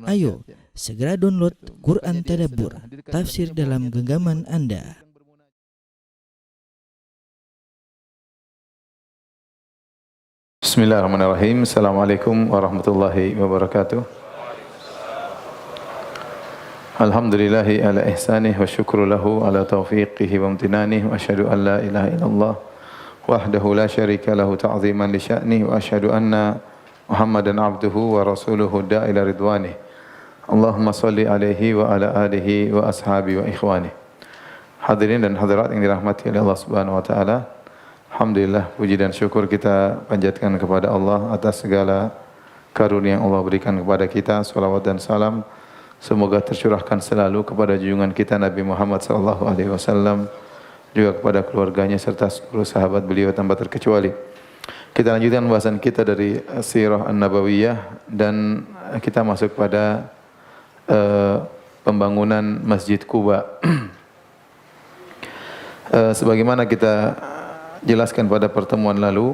Ayo, segera download Quran Tadabbur, tafsir dalam genggaman Anda. Bismillahirrahmanirrahim. Assalamualaikum warahmatullahi wabarakatuh. Alhamdulillahi ala ihsanih wa syukru lahu ala taufiqihi wa amtinanih wa asyhadu an la ilaha illallah wahdahu la syarika lahu ta'ziman li sya'nih wa asyhadu anna Muhammadan abduhu wa rasuluhu da'ila ridwanih. Allahumma salli alaihi wa ala alihi wa ashabi wa ikhwani. Hadirin dan hadirat yang dirahmati oleh Allah Subhanahu wa taala. Alhamdulillah, puji dan syukur kita panjatkan kepada Allah atas segala karunia yang Allah berikan kepada kita. Salawat dan salam semoga tercurahkan selalu kepada junjungan kita Nabi Muhammad sallallahu alaihi wasallam, juga kepada keluarganya serta seluruh sahabat beliau tanpa terkecuali. Kita lanjutkan pembahasan kita dari Sirah An-Nabawiyah dan kita masuk pada pembangunan Masjid Quba. Sebagaimana kita jelaskan pada pertemuan lalu,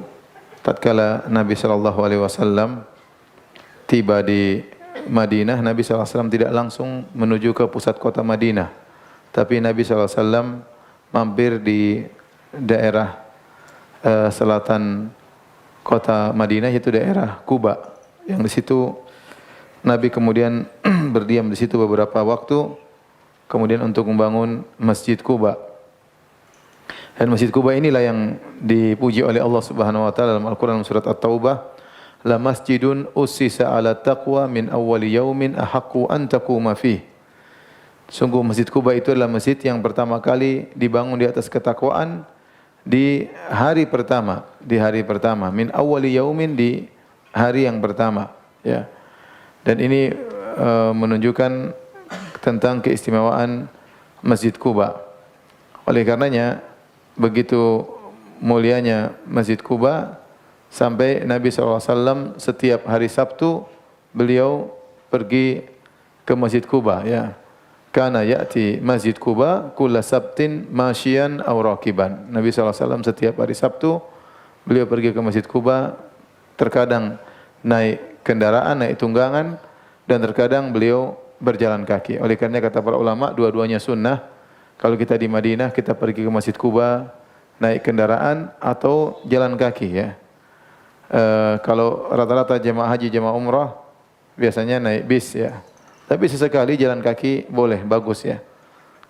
tatkala Nabi sallallahu alaihi wasallam tiba di Madinah, Nabi sallallahu alaihi wasallam tidak langsung menuju ke pusat kota Madinah, tapi Nabi sallallahu alaihi wasallam mampir di daerah selatan kota Madinah, yaitu daerah Quba. Yang di situ Nabi kemudian berdiam di situ beberapa waktu, kemudian untuk membangun Masjid Quba. Dan Masjid Quba inilah yang dipuji oleh Allah Subhanahu wa taala dalam Al-Qur'an surat At-Taubah, la masjidun ussisa 'ala taqwa min awwali yaumin ahaqqu an taquma fih. Sungguh Masjid Quba itu adalah masjid yang pertama kali dibangun di atas ketakwaan di hari pertama, min awwali yaumin, di hari yang pertama, ya. Dan ini menunjukkan tentang keistimewaan Masjid Quba. Oleh karenanya begitu mulianya Masjid Quba sampai Nabi SAW setiap hari Sabtu beliau pergi ke Masjid Quba, ya. Kana ya'ti Masjid Quba kulla sabtin masyian aw raqiban. Nabi SAW setiap hari Sabtu beliau pergi ke Masjid Quba, terkadang naik kendaraan, naik tunggangan, dan terkadang beliau berjalan kaki. Oleh karena kata para ulama, dua-duanya sunnah. Kalau kita di Madinah, kita pergi ke Masjid Quba naik kendaraan atau jalan kaki, ya. Kalau rata-rata jemaah haji, jemaah umrah biasanya naik bis, ya. Tapi sesekali jalan kaki boleh, bagus, ya.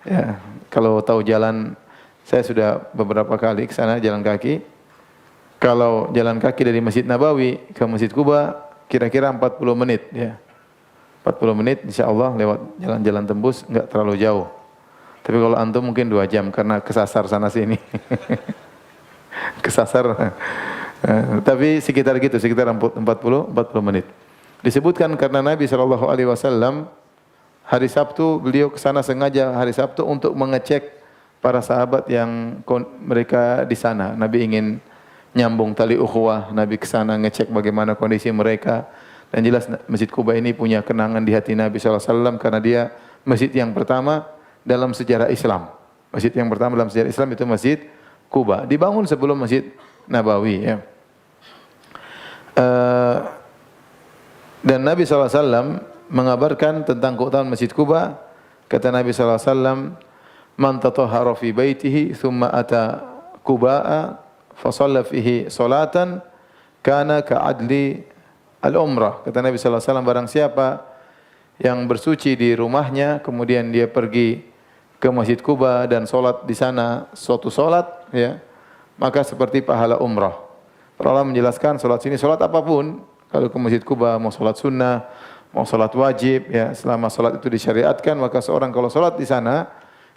Ya, kalau tahu jalan, saya sudah beberapa kali ke sana jalan kaki. Kalau jalan kaki dari Masjid Nabawi ke Masjid Quba kira-kira 40 menit, ya. 40 menit insyaallah lewat jalan-jalan tembus, enggak terlalu jauh. Tapi kalau antum mungkin 2 jam karena kesasar sana sini. Kesasar. Tapi sekitar gitu, sekitar 40 menit. Disebutkan karena Nabi sallallahu alaihi wasallam hari Sabtu beliau ke sana sengaja hari Sabtu untuk mengecek para sahabat yang mereka di sana. Nabi ingin nyambung tali ukhuwah, Nabi ke sana ngecek bagaimana kondisi mereka. Dan jelas Masjid Quba ini punya kenangan di hati Nabi sallallahu alaihi wasallam karena dia masjid yang pertama dalam sejarah Islam. Masjid yang pertama dalam sejarah Islam itu Masjid Quba. Dibangun sebelum Masjid Nabawi, ya. Dan Nabi SAW mengabarkan tentang keutamaan Masjid Quba. Kata Nabi SAW, man tatahhara fi baitihi thumma ata Quba'a fa shalla fihi salatan kana ka'adli al-umrah. Kata Nabi SAW, barang siapa yang bersuci di rumahnya kemudian dia pergi ke Masjid Quba dan solat di sana suatu solat, ya, maka seperti pahala umrah. Para ulama menjelaskan solat sini solat apapun. Kalau ke Masjid Quba mau solat sunnah, mau solat wajib, ya, selama solat itu disyariatkan, maka seorang kalau solat di sana,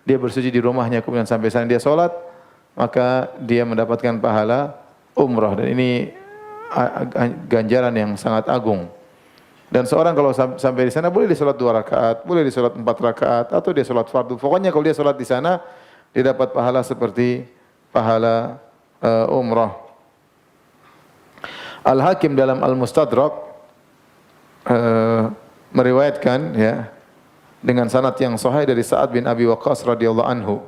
dia bersuci di rumahnya kemudian sampai sana dia solat, maka dia mendapatkan pahala umrah. Dan ini ganjaran yang sangat agung. Dan seorang kalau sampai di sana boleh dia solat 2 rakaat, boleh dia solat 4 rakaat, atau dia solat fardu. Pokoknya kalau dia solat di sana, dia dapat pahala seperti pahala umrah. Al-Hakim dalam Al-Mustadrak meriwayatkan, ya, dengan sanad yang sahih dari Sa'ad bin Abi Waqqas radhiyallahu anhu.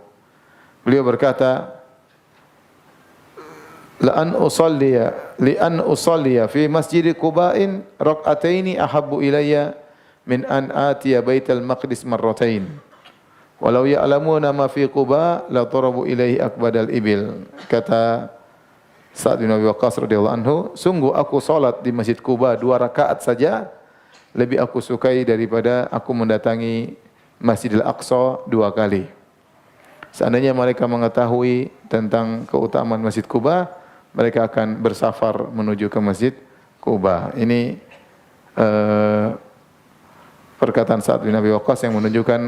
Beliau berkata, li an usalliya fi masjid Quba'in rak'ataini ahabbu ilayya min an atiya baital maqdis marratain. Walau ya'lamuna ma fi Quba la tarabu ilaihi akbadal ibil. Kata Sa'ad bin Abi Waqqas radhiyallahu anhu, sungguh aku salat di Masjid Quba 2 rakaat saja lebih aku sukai daripada aku mendatangi Masjidil Aqsa 2 kali. Seandainya mereka mengetahui tentang keutamaan Masjid Quba, mereka akan bersafar menuju ke Masjid Quba. Ini perkataan Sa'ad bin Abi Waqqas yang menunjukkan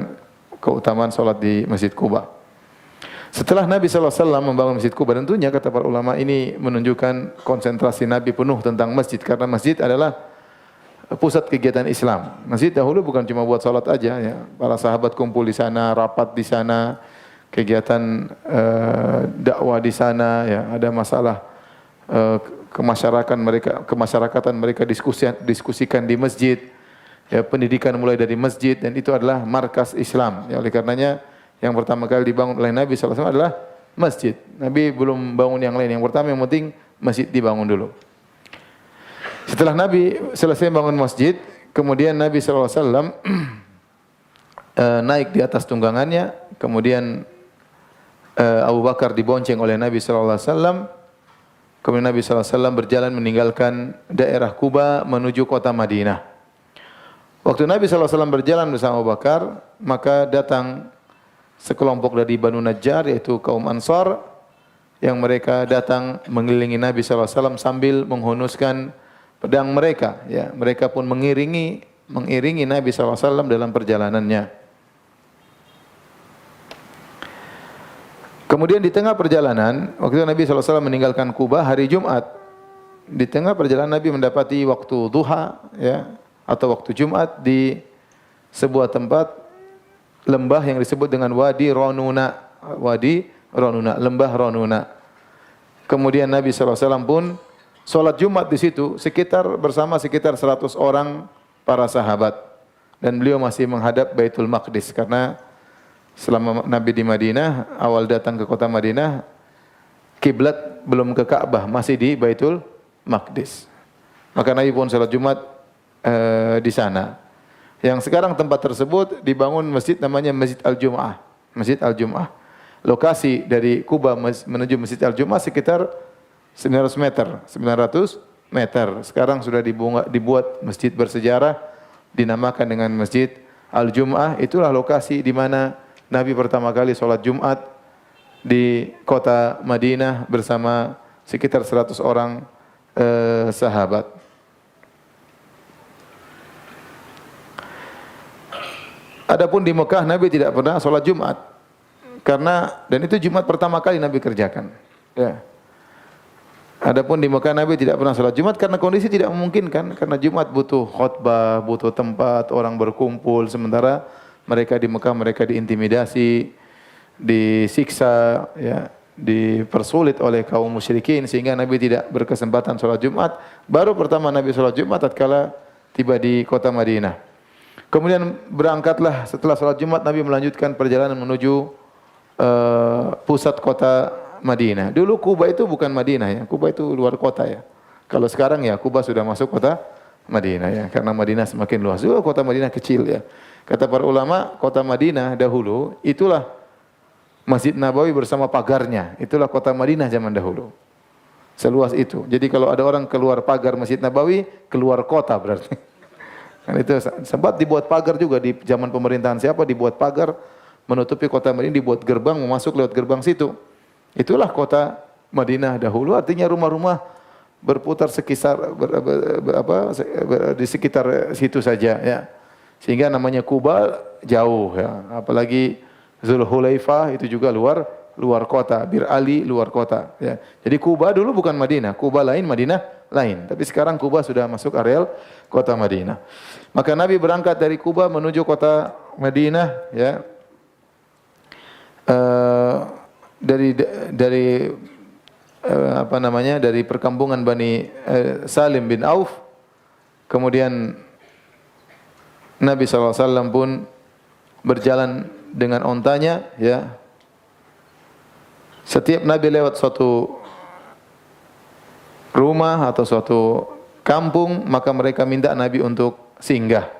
keutamaan salat di Masjid Quba. Setelah Nabi SAW membangun Masjid Quba, tentunya kata para ulama ini menunjukkan konsentrasi Nabi penuh tentang masjid, karena masjid adalah pusat kegiatan Islam. Masjid dahulu bukan cuma buat salat aja, ya. Para sahabat kumpul di sana, rapat di sana, kegiatan dakwah di sana, ya. Ada masalah kemasyarakatan mereka diskusikan di masjid. Ya, pendidikan mulai dari masjid, dan itu adalah markas Islam. Ya, oleh karenanya yang pertama kali dibangun oleh Nabi SAW adalah masjid. Nabi belum bangun yang lain. Yang pertama yang penting masjid dibangun dulu. Setelah Nabi selesai bangun masjid, kemudian Nabi SAW naik di atas tunggangannya. Kemudian Abu Bakar dibonceng oleh Nabi SAW. Kemudian Nabi SAW berjalan meninggalkan daerah Quba menuju kota Madinah. Waktu Nabi SAW berjalan bersama Abu Bakar, maka datang sekelompok dari Banu Najjar, yaitu kaum Ansar, yang mereka datang mengelilingi Nabi SAW sambil menghunuskan pedang mereka. Ya, mereka pun mengiringi Nabi SAW dalam perjalanannya. Kemudian di tengah perjalanan, waktu itu Nabi SAW meninggalkan Quba hari Jumat. Di tengah perjalanan Nabi mendapati waktu duha, ya, atau waktu Jumat di sebuah tempat lembah yang disebut dengan Wadi Ronuna. Wadi Ronuna, lembah Ronuna. Kemudian Nabi SAW pun sholat Jumat di situ bersama sekitar 100 orang para sahabat. Dan beliau masih menghadap Baitul Maqdis, karena selama Nabi di Madinah, awal datang ke kota Madinah, kiblat belum ke Ka'bah, masih di Baitul Maqdis. Maka Nabi pun sholat Jumat di sana. Yang sekarang tempat tersebut dibangun masjid namanya Masjid Al-Jum'ah. Masjid Al-Jum'ah. Lokasi dari Quba menuju Masjid Al-Jum'ah sekitar 900 meter. 900 meter. Sekarang sudah dibuat masjid bersejarah dinamakan dengan Masjid Al-Jum'ah. Itulah lokasi di mana Nabi pertama kali sholat Jumat di kota Madinah bersama sekitar 100 orang sahabat. Adapun di Mekah Nabi tidak pernah sholat Jumat, dan itu Jumat pertama kali Nabi kerjakan. Ya. Adapun di Mekah Nabi tidak pernah sholat Jumat karena kondisi tidak memungkinkan, karena Jumat butuh khutbah, butuh tempat orang berkumpul, sementara mereka di Mekah mereka diintimidasi, disiksa, ya, dipersulit oleh kaum musyrikin, sehingga Nabi tidak berkesempatan sholat Jumat. Baru pertama Nabi sholat Jumat tatkala tiba di kota Madinah. Kemudian berangkatlah setelah sholat Jumat, Nabi melanjutkan perjalanan menuju pusat kota Madinah. Dulu Quba itu bukan Madinah, ya. Quba itu luar kota, ya. Kalau sekarang ya Quba sudah masuk kota Madinah, ya. Karena Madinah semakin luas. Dulu kota Madinah kecil, ya. Kata para ulama, kota Madinah dahulu itulah Masjid Nabawi bersama pagarnya. Itulah kota Madinah zaman dahulu. Seluas itu. Jadi kalau ada orang keluar pagar Masjid Nabawi, keluar kota berarti. Kan itu sempat dibuat pagar juga di zaman pemerintahan siapa, dibuat pagar menutupi kota Madinah, dibuat gerbang masuk lewat gerbang situ. Itulah kota Madinah dahulu, artinya rumah-rumah berputar di sekitar situ saja, ya. Sehingga namanya Quba jauh, ya. Apalagi Zulhulaifah itu juga luar kota, Bir Ali luar kota, ya. Jadi Quba dulu bukan Madinah, Quba lain, Madinah lain. Tapi sekarang Quba sudah masuk areal kota Madinah. Maka Nabi berangkat dari Quba menuju kota Madinah, ya. Dari perkampungan Bani Salim bin Auf. Kemudian Nabi SAW pun berjalan dengan ontanya, ya. Setiap Nabi lewat suatu rumah atau suatu kampung, maka mereka minta Nabi untuk singgah.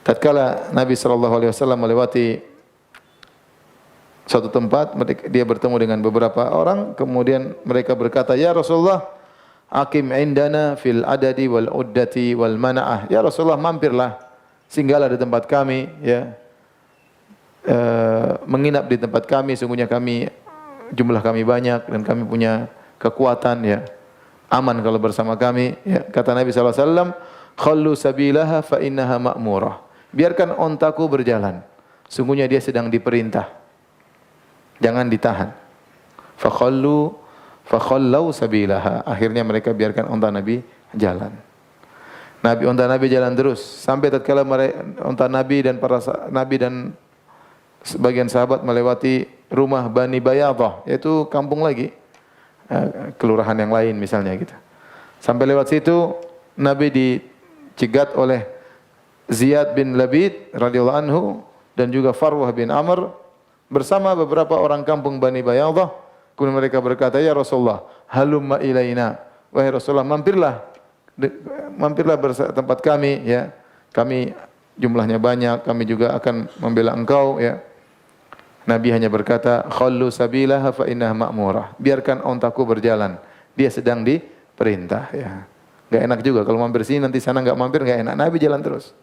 Tatkala Nabi sallallahu alaihi wasallam melewati suatu tempat, dia bertemu dengan beberapa orang, kemudian mereka berkata, "Ya Rasulullah, aqim indana fil adadi wal uddati wal mana'ah." Ya Rasulullah, mampirlah, singgahlah di tempat kami, ya. Menginap di tempat kami, sungguhnya jumlah kami banyak dan kami punya kekuatan, ya. Aman kalau bersama kami, ya. Kata Nabi sallallahu alaihi wasallam, "Khallu sabilaha fa innaha ma'murah." Biarkan ontaku berjalan, sungguhnya dia sedang diperintah. Jangan ditahan. Fakhallau sabilaha. Akhirnya mereka biarkan onta Nabi jalan. Onta Nabi jalan terus sampai tatkala onta Nabi dan Nabi dan sebagian sahabat melewati rumah Bani Bayadah, yaitu kampung lagi, kelurahan yang lain misalnya gitu. Sampai lewat situ Nabi dicegat oleh Ziyad bin Labid radhiyallahu anhu dan juga Farwah bin Amr bersama beberapa orang kampung Bani Bayadah. Kemudian mereka berkata, "Ya Rasulullah, halumma ilaina." Wahai Rasulullah, mampirlah tempat kami, ya. Kami jumlahnya banyak, kami juga akan membela engkau, ya. Nabi hanya berkata, "Khallu sabilaha fa innaha ma'murah." Biarkan ontaku berjalan, dia sedang diperintah, ya. Enggak enak juga kalau mampir sini nanti sana enggak mampir, enggak enak. Nabi jalan terus.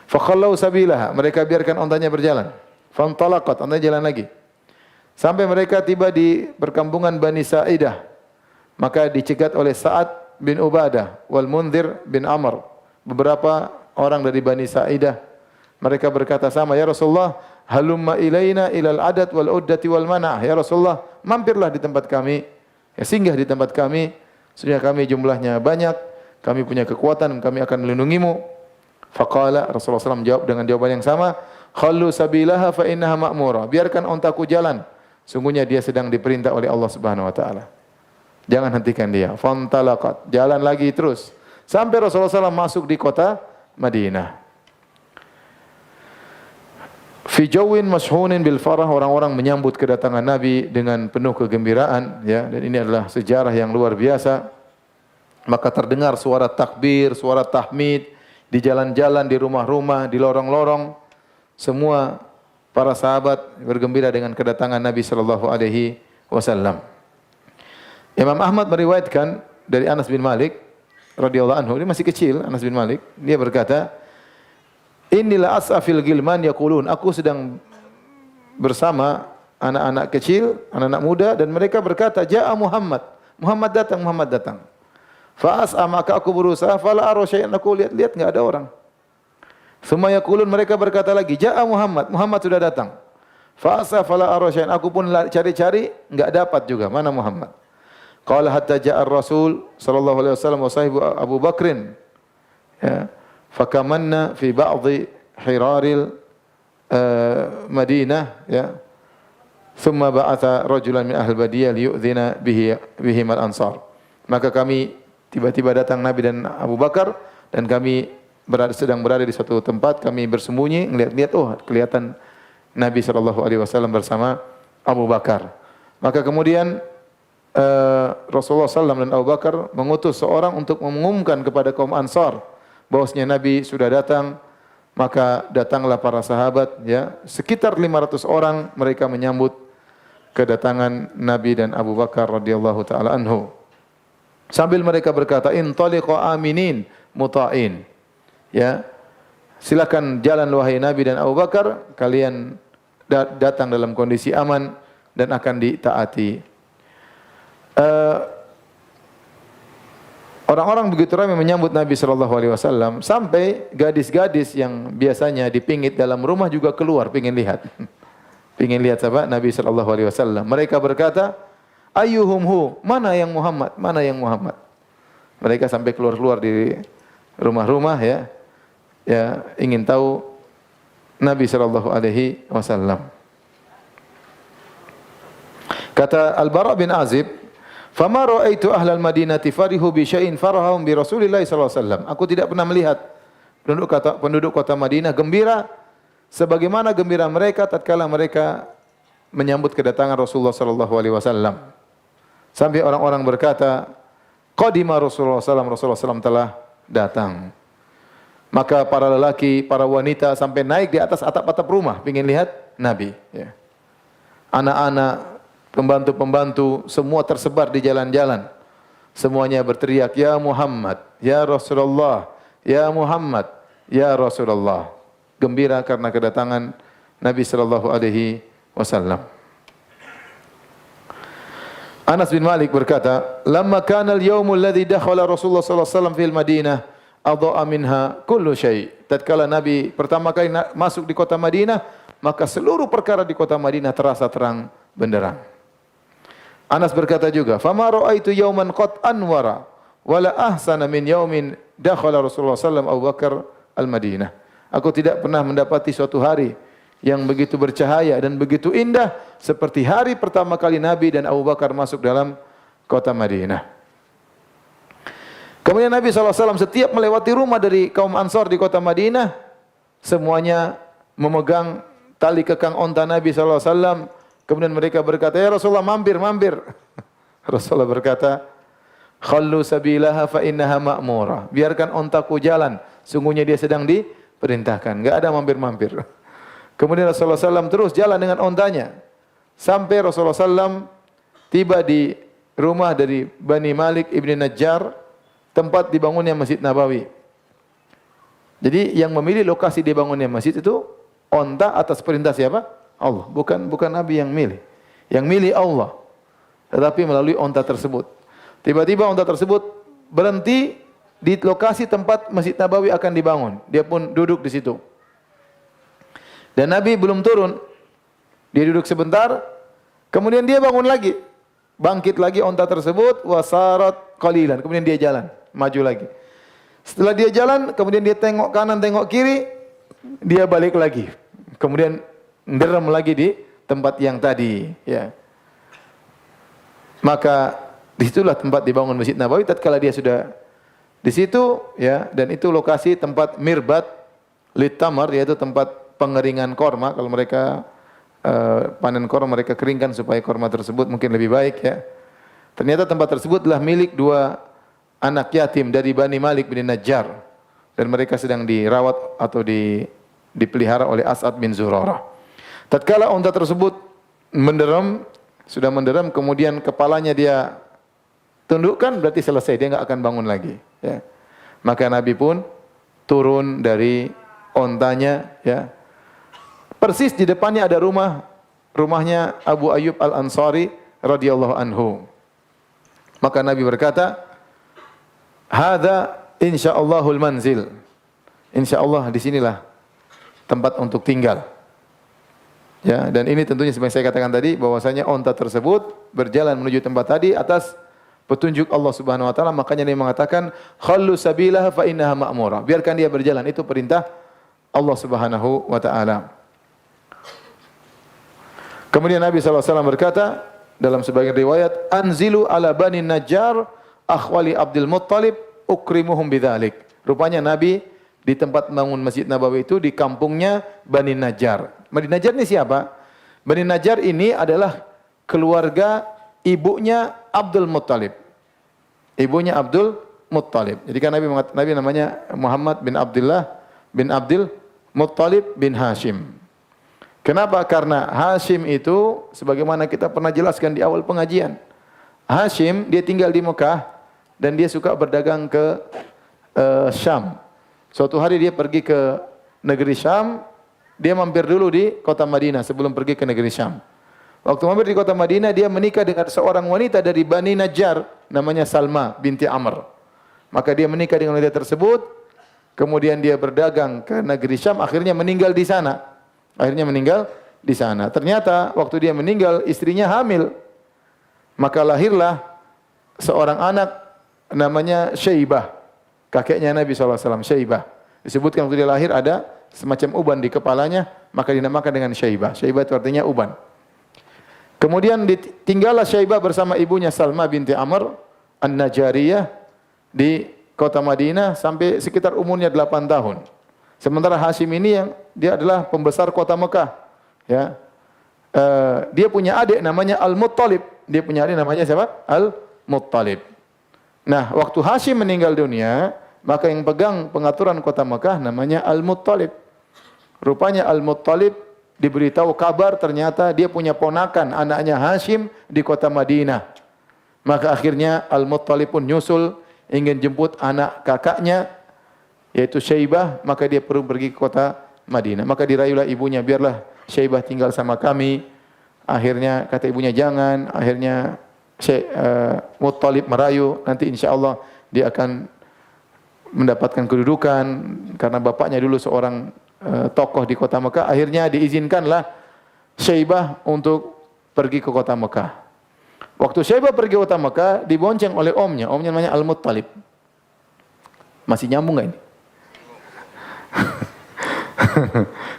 Fa khallau sabilaha, mereka biarkan ontanya berjalan. Fantalaqat, ontanya jalan lagi. Sampai mereka tiba di perkampungan Bani Sa'idah. Maka dicegat oleh Sa'ad bin Ubadah wal Mundhir bin Amr. Beberapa orang dari Bani Sa'idah. Mereka berkata sama, "Ya Rasulullah, halumma ilaina ilal adat wal uddati wal mana'ah." Ya Rasulullah, mampirlah di tempat kami. Ya, singgah di tempat kami. Sesungguhnya kami jumlahnya banyak, kami punya kekuatan, kami akan melindungimu. Faqala, Rasulullah SAW jawab dengan jawaban yang sama, "Khallu sabilaha fa innaha ma'murah." Biarkan ontaku jalan, sungguhnya dia sedang diperintah oleh Allah Subhanahu wa taala. Jangan hentikan dia. Fantalaqat, jalan lagi terus sampai Rasulullah SAW masuk di kota Madinah. Fi jawin mashhunin bil farah, orang-orang menyambut kedatangan Nabi dengan penuh kegembiraan, ya, dan ini adalah sejarah yang luar biasa. Maka terdengar suara takbir, suara tahmid di jalan-jalan, di rumah-rumah, di lorong-lorong. Semua para sahabat bergembira dengan kedatangan Nabi sallallahu alaihi wasallam. Imam Ahmad meriwayatkan dari Anas bin Malik radhiyallahu anhu, dia masih kecil, Anas bin Malik, dia berkata, "Innila as'afil gilman yaqulun." Aku sedang bersama anak-anak kecil, anak-anak muda, dan mereka berkata, "Ja'a Muhammad." Muhammad datang, Muhammad datang. Fa'as'a, maka aku berusaha, fala ara syai'an, aku lihat enggak ada orang. Tsumma yaqulun, mereka berkata lagi, "Ja'a Muhammad." Muhammad sudah datang. Fa'as'a fala ara syai'an, aku pun cari-cari enggak dapat juga, mana Muhammad. Qala hatta ja'a ar-Rasul sallallahu alaihi wasallam wa sahibu Abu Bakrin. Ya. Fakamanna fi ba'dhi hiraril Madinah, ya. Thumma ba'atha rajulan min ahli badiyah liyu'dhina bihim al-ansar. Maka kami tiba-tiba datang Nabi dan Abu Bakar, dan kami sedang berada di suatu tempat, kami bersembunyi, ngelihat-lihat, oh kelihatan Nabi sallallahu alaihi wasallam bersama Abu Bakar. Maka kemudian Rasulullah SAW dan Abu Bakar mengutus seorang untuk mengumumkan kepada kaum Ansar bahwasanya Nabi sudah datang. Maka datanglah para sahabat, ya, sekitar 500 orang, mereka menyambut kedatangan Nabi dan Abu Bakar radhiyallahu taala anhu. Sambil mereka berkata, "Intaliqu aminin muta'in." Ya. Silakan jalan wahai Nabi dan Abu Bakar, kalian datang dalam kondisi aman dan akan ditaati. Orang-orang begitu ramai menyambut Nabi sallallahu alaihi wasallam sampai gadis-gadis yang biasanya dipingit dalam rumah juga keluar pengin lihat. Pengin lihat siapa? Nabi sallallahu alaihi wasallam. Mereka berkata, "Ayyuhum hu?" Mana yang Muhammad? Mana yang Muhammad? Mereka sampai keluar-keluar di rumah-rumah, ya. Ya, ingin tahu Nabi sallallahu alaihi wasallam. Kata Al-Bara bin Azib, "Fama ra'aitu ahlal Madinati farihu bi syai'in farahum bi Rasulillah sallallahu alaihi wasallam." Aku tidak pernah melihat penduduk kota Madinah gembira sebagaimana gembira mereka tatkala mereka menyambut kedatangan Rasulullah sallallahu alaihi wasallam. Sampai orang-orang berkata, "Qadima Rasulullah sallallahu alaihi wasallam, telah datang." Maka para lelaki, para wanita sampai naik di atas atap-atap rumah ingin lihat Nabi. Ya. Anak-anak, pembantu-pembantu, semua tersebar di jalan-jalan. Semuanya berteriak, Ya Muhammad, Ya Rasulullah, Ya Muhammad, Ya Rasulullah. Gembira karena kedatangan Nabi sallallahu alaihi wasallam. Anas bin Malik berkata, "Lamma kana al-yawm alladhi dakhala Rasulullah sallallahu alaihi wasallam fil Madinah, adha'a minha kullu syai." Tatkala Nabi pertama kali masuk di kota Madinah, maka seluruh perkara di kota Madinah terasa terang benderang. Anas berkata juga, "Fama ra'aitu yawman qad anwara wala ahsana min yawmin dakhala Rasulullah sallallahu alaihi wasallam Abu Bakar al-Madinah." Aku tidak pernah mendapati suatu hari yang begitu bercahaya dan begitu indah seperti hari pertama kali Nabi dan Abu Bakar masuk dalam kota Madinah. Kemudian Nabi SAW setiap melewati rumah dari kaum Ansar di kota Madinah, semuanya memegang tali kekang onta Nabi SAW. Kemudian mereka berkata, "Ya Rasulullah, mampir, mampir." Rasulullah berkata, "Khallu sabilaha fa innaha ma'mura." Biarkan ontaku jalan, sungguhnya dia sedang diperintahkan. Enggak ada mampir-mampir. Kemudian Rasulullah SAW terus jalan dengan ontanya. Sampai Rasulullah SAW tiba di rumah dari Bani Malik ibn Najjar, tempat dibangunnya Masjid Nabawi. Jadi yang memilih lokasi dibangunnya masjid itu onta atas perintah siapa? Allah. Bukan Nabi yang milih. Yang milih Allah. Tetapi melalui onta tersebut. Tiba-tiba onta tersebut berhenti di lokasi tempat Masjid Nabawi akan dibangun. Dia pun duduk di situ. Dan Nabi belum turun. Dia duduk sebentar, kemudian dia bangun lagi. Bangkit lagi onta tersebut, wasarat qalilan. Kemudian dia jalan, maju lagi. Setelah dia jalan, kemudian dia tengok kanan, tengok kiri, dia balik lagi. Kemudian nderem lagi di tempat yang tadi, ya. Maka disitulah tempat dibangun Masjid Nabawi. Tatkala dia sudah di situ, ya, dan itu lokasi tempat mirbat litamar, yaitu tempat pengeringan korma. Kalau mereka panen korma, mereka keringkan supaya korma tersebut mungkin lebih baik, ya. Ternyata tempat tersebut adalah milik dua anak yatim dari Bani Malik bin Najjar, dan mereka sedang dirawat atau dipelihara oleh As'ad bin Zurarah. Tatkala unta tersebut menderam, sudah menderam, kemudian kepalanya dia tundukkan, berarti selesai, dia enggak akan bangun lagi, ya. Maka Nabi pun turun dari ontanya, ya. Persis di depannya ada rumahnya Abu Ayyub Al-Ansari radhiyallahu anhu. Maka Nabi berkata, "Hadza insya'allahul manzil." Insyaallah di sinilah tempat untuk tinggal. Ya, dan ini tentunya seperti saya katakan tadi, bahwasanya onta tersebut berjalan menuju tempat tadi atas petunjuk Allah Subhanahu wa taala. Makanya Nabi mengatakan, "Khallu sabilaha fa innaha ma'mura." Biarkan dia berjalan, itu perintah Allah Subhanahu wa taala. Kemudian Nabi SAW berkata dalam sebagian riwayat, "Anzilu ala Bani Najjar akhwali Abdul Muttalib ukrimuhum bidzalik." Rupanya Nabi di tempat bangun Masjid Nabawi itu di kampungnya Bani Najjar. Bani Najjar ini siapa? Bani Najjar ini adalah keluarga ibunya Abdul Muttalib. Ibunya Abdul Muttalib. Jadi kan Nabi namanya Muhammad bin Abdullah bin Abdul Muttalib bin Hashim. Kenapa? Karena Hashim itu sebagaimana kita pernah jelaskan di awal pengajian. Hashim dia tinggal di Mekah dan dia suka berdagang ke Syam. Suatu hari dia pergi ke negeri Syam, dia mampir dulu di kota Madinah sebelum pergi ke negeri Syam. Waktu mampir di kota Madinah, dia menikah dengan seorang wanita dari Bani Najjar namanya Salma binti Amr. Maka dia menikah dengan wanita tersebut, kemudian dia berdagang ke negeri Syam, akhirnya meninggal di sana. Ternyata waktu dia meninggal, istrinya hamil. Maka lahirlah seorang anak namanya Syaibah. Kakeknya Nabi SAW, Syaibah. Disebutkan waktu dia lahir ada semacam uban di kepalanya, maka dinamakan dengan Syaibah. Syaibah itu artinya uban. Kemudian tinggallah Syaibah bersama ibunya Salma binti Amr An-Najariyah di kota Madinah sampai sekitar umurnya 8 tahun. Sementara Hashim ini yang dia adalah pembesar kota Mekah, ya. Dia punya adik namanya Al-Muttalib. Dia punya adik namanya siapa? Al-Muttalib. Nah, waktu Hashim meninggal dunia, Maka yang pegang pengaturan kota Mekah namanya Al-Muttalib. Rupanya Al-Muttalib diberitahu kabar ternyata dia punya ponakan anaknya Hashim di kota Madinah. Maka akhirnya Al-Muttalib pun nyusul ingin jemput anak kakaknya yaitu Syaibah, maka dia perlu pergi ke kota Madinah. Maka dirayulah ibunya, biarlah Syaibah tinggal sama kami. Akhirnya kata ibunya jangan, akhirnya Muttalib merayu, nanti insya Allah dia akan mendapatkan kedudukan karena bapaknya dulu seorang tokoh di kota Mekah. Akhirnya diizinkanlah Syaibah untuk pergi ke kota Mekah. Waktu Syaibah pergi ke kota Mekah dibonceng oleh omnya namanya Al-Muttalib. Masih nyambung enggak ini?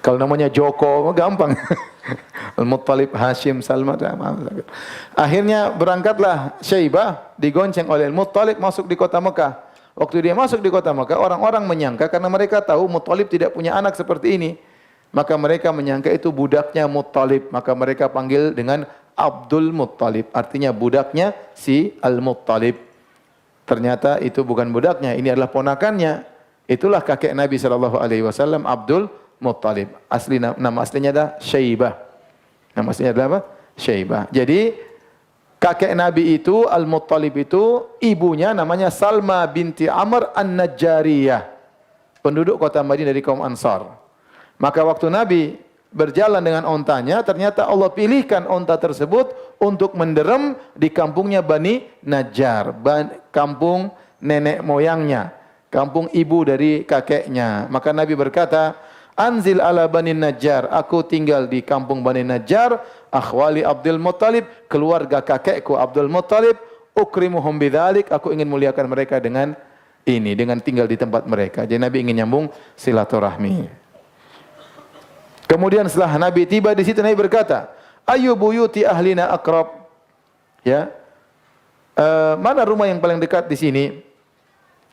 Kalau namanya Joko gampang. Al-Muttalib, Hashim, Salma. Akhirnya berangkatlah Syaibah digonceng oleh Al-Muttalib masuk di kota Mekah. Waktu dia masuk di kota Mekah, orang-orang menyangka karena mereka tahu Muttalib tidak punya anak seperti ini. Maka mereka menyangka itu budaknya Muttalib. Maka mereka panggil dengan Abdul Muttalib. Artinya budaknya si Al-Muttalib. Ternyata itu bukan budaknya, ini adalah ponakannya. Itulah kakek Nabi SAW, Abdul Muttalib. Nama aslinya adalah Syaibah. Nama aslinya adalah apa? Syaibah. Jadi kakek Nabi itu, Al-Muttalib itu, ibunya namanya Salma binti Amr An-Najjariyah. Penduduk kota Madinah dari kaum Ansar. Maka waktu Nabi berjalan dengan ontanya, ternyata Allah pilihkan onta tersebut untuk menderem di kampungnya Bani Najjar. Kampung nenek moyangnya. Kampung ibu dari kakeknya. Maka Nabi berkata, Anzil ala Bani Najjar, aku tinggal di kampung Bani Najjar, akhwali Abdul Muttalib, keluarga kakekku Abdul Muttalib, ukrimuhum bidzalik, aku ingin muliakan mereka dengan ini, dengan tinggal di tempat mereka. Jadi Nabi ingin nyambung silaturahmi. Kemudian setelah Nabi tiba di situ, Nabi berkata, ayu buyuti ahlina akrab. Ya, mana rumah yang paling dekat di sini?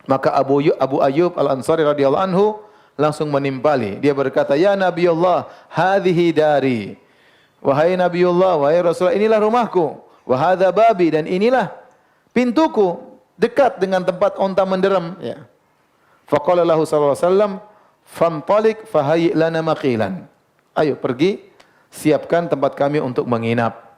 Maka Abu Ayyub Al-Ansari radhiyallahu anhu langsung menimpali. Dia berkata, ya Nabi Allah, hadhihi dari. Wahai Nabi Allah, wahai Rasulullah, inilah rumahku. Wa hadza babi, dan inilah pintuku, dekat dengan tempat onta menderem. Ya. Faqala lahu sallallahu alaihi wasallam, fantalik fahayyi lana maqilan. Ayo pergi, siapkan tempat kami untuk menginap.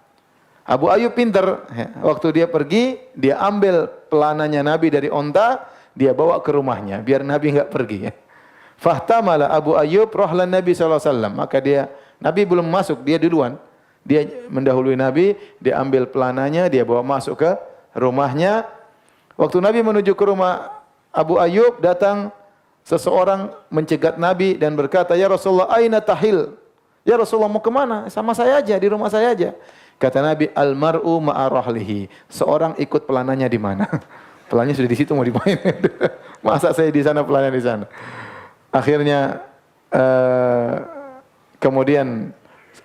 Abu Ayyub pintar. Waktu dia pergi, dia ambil pelananya Nabi dari onta, dia bawa ke rumahnya, biar Nabi enggak pergi. Fahtamala Abu Ayyub rohlan Nabi SAW. Maka Nabi belum masuk, dia duluan. Dia mendahului Nabi, dia ambil pelananya, dia bawa masuk ke rumahnya. Waktu Nabi menuju ke rumah Abu Ayyub, datang seseorang mencegat Nabi dan berkata, ya Rasulullah, aina tahil? Ya Rasulullah, mau kemana? Sama saya aja, di rumah saya aja. Kata Nabi, al-mar'u ma'arahlihi. Seorang ikut pelananya di mana? Pelananya sudah di situ, mau dimain. Masa saya di sana, pelananya di sana. Akhirnya kemudian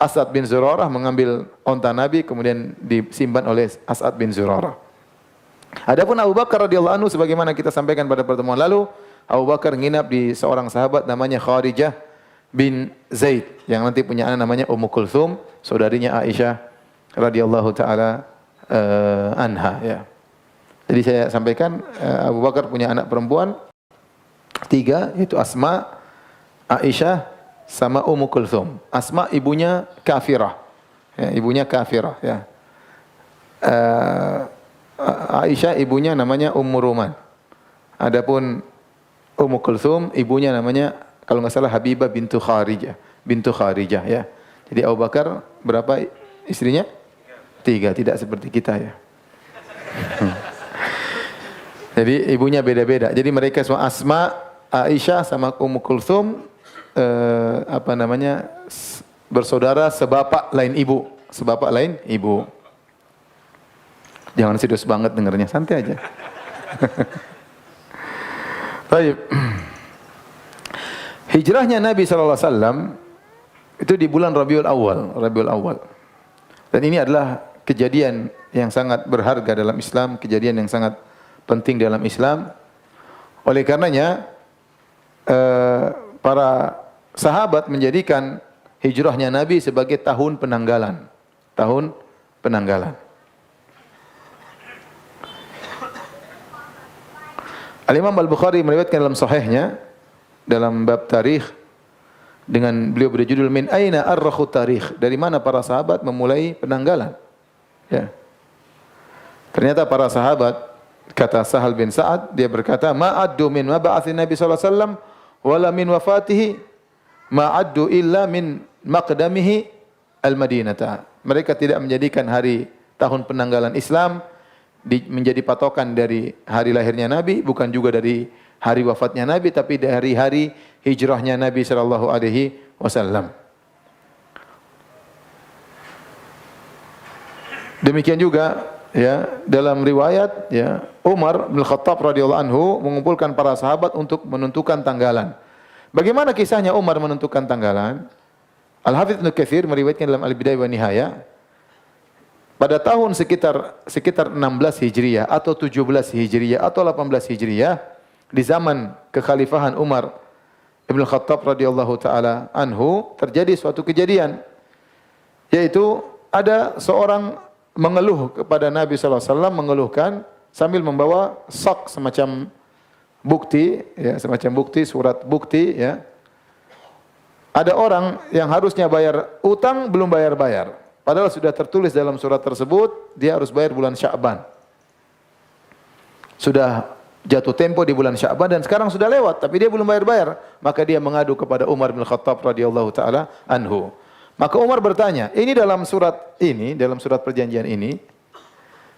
As'ad bin Zurarah mengambil onta Nabi, kemudian disimpan oleh As'ad bin Zurarah. Adapun Abu Bakar radhiyallahu anhu, sebagaimana kita sampaikan pada pertemuan lalu, Abu Bakar nginap di seorang sahabat namanya Kharijah bin Zaid, yang nanti punya anak namanya Ummu Kulthum, saudarinya Aisyah radhiyallahu taala anha. Ya. Jadi saya sampaikan Abu Bakar punya anak perempuan 3, yaitu Asma, Aisyah, sama Ummu Kulthum. Asma ibunya kafirah, ya, ibunya kafirah. Ya. Aisyah ibunya namanya Ummu Ruman. Adapun Ummu Kulthum ibunya namanya, kalau nggak salah, Habibah bintu Kharijah. Ya. Jadi Abu Bakar berapa istrinya? 3, tidak seperti kita ya. Jadi ibunya beda-beda. Jadi mereka semua Asma, Aisyah sama Ummu Kulthum bersaudara sebapak lain ibu, Jangan serius banget dengarnya, santai aja. Baik. Hijrahnya Nabi SAW itu di bulan Rabiul Awal. Dan ini adalah kejadian yang sangat berharga dalam Islam, kejadian yang sangat penting dalam Islam. Oleh karenanya para sahabat menjadikan hijrahnya Nabi sebagai tahun penanggalan. Al-Imam Al-Bukhari meriwayatkan dalam sahihnya dalam bab tarikh dengan beliau berjudul Min aina arrakhu tarikh, dari mana para sahabat memulai penanggalan. Ya. Ternyata para sahabat, kata Sahal bin Sa'ad, dia berkata, ma'addu min mab'atsin Nabi sallallahu alaihi wasallam wala min wafatihi ma'addu illa min maqdamihi al-Madinata. Mereka tidak menjadikan hari tahun penanggalan Islam menjadi patokan dari hari lahirnya Nabi, bukan juga dari hari wafatnya Nabi, tapi dari hari hijrahnya Nabi sallallahu alaihi wasallam. Demikian juga ya dalam riwayat ya Umar bin Khattab radhiyallahu anhu mengumpulkan para sahabat untuk menentukan tanggalan. Bagaimana kisahnya Umar menentukan tanggalan? Al-Hafidz Ibnu Katsir meriwayatkan dalam Al-Bidayah wa Nihayah pada tahun sekitar 16 Hijriah atau 17 Hijriah atau 18 Hijriah di zaman kekhalifahan Umar Ibn Khattab radhiyallahu taala anhu terjadi suatu kejadian, yaitu ada seorang mengeluh kepada Nabi sallallahu alaihi wasallam, mengeluhkan sambil membawa sak semacam bukti ya, semacam bukti, surat bukti ya. Ada orang yang harusnya bayar utang belum bayar-bayar. Padahal sudah tertulis dalam surat tersebut, dia harus bayar bulan Sya'ban. Sudah jatuh tempo di bulan Sya'ban dan sekarang sudah lewat, tapi dia belum bayar-bayar. Maka dia mengadu kepada Umar bin Khattab radhiyallahu taala anhu. Maka Umar bertanya, ini dalam surat perjanjian ini,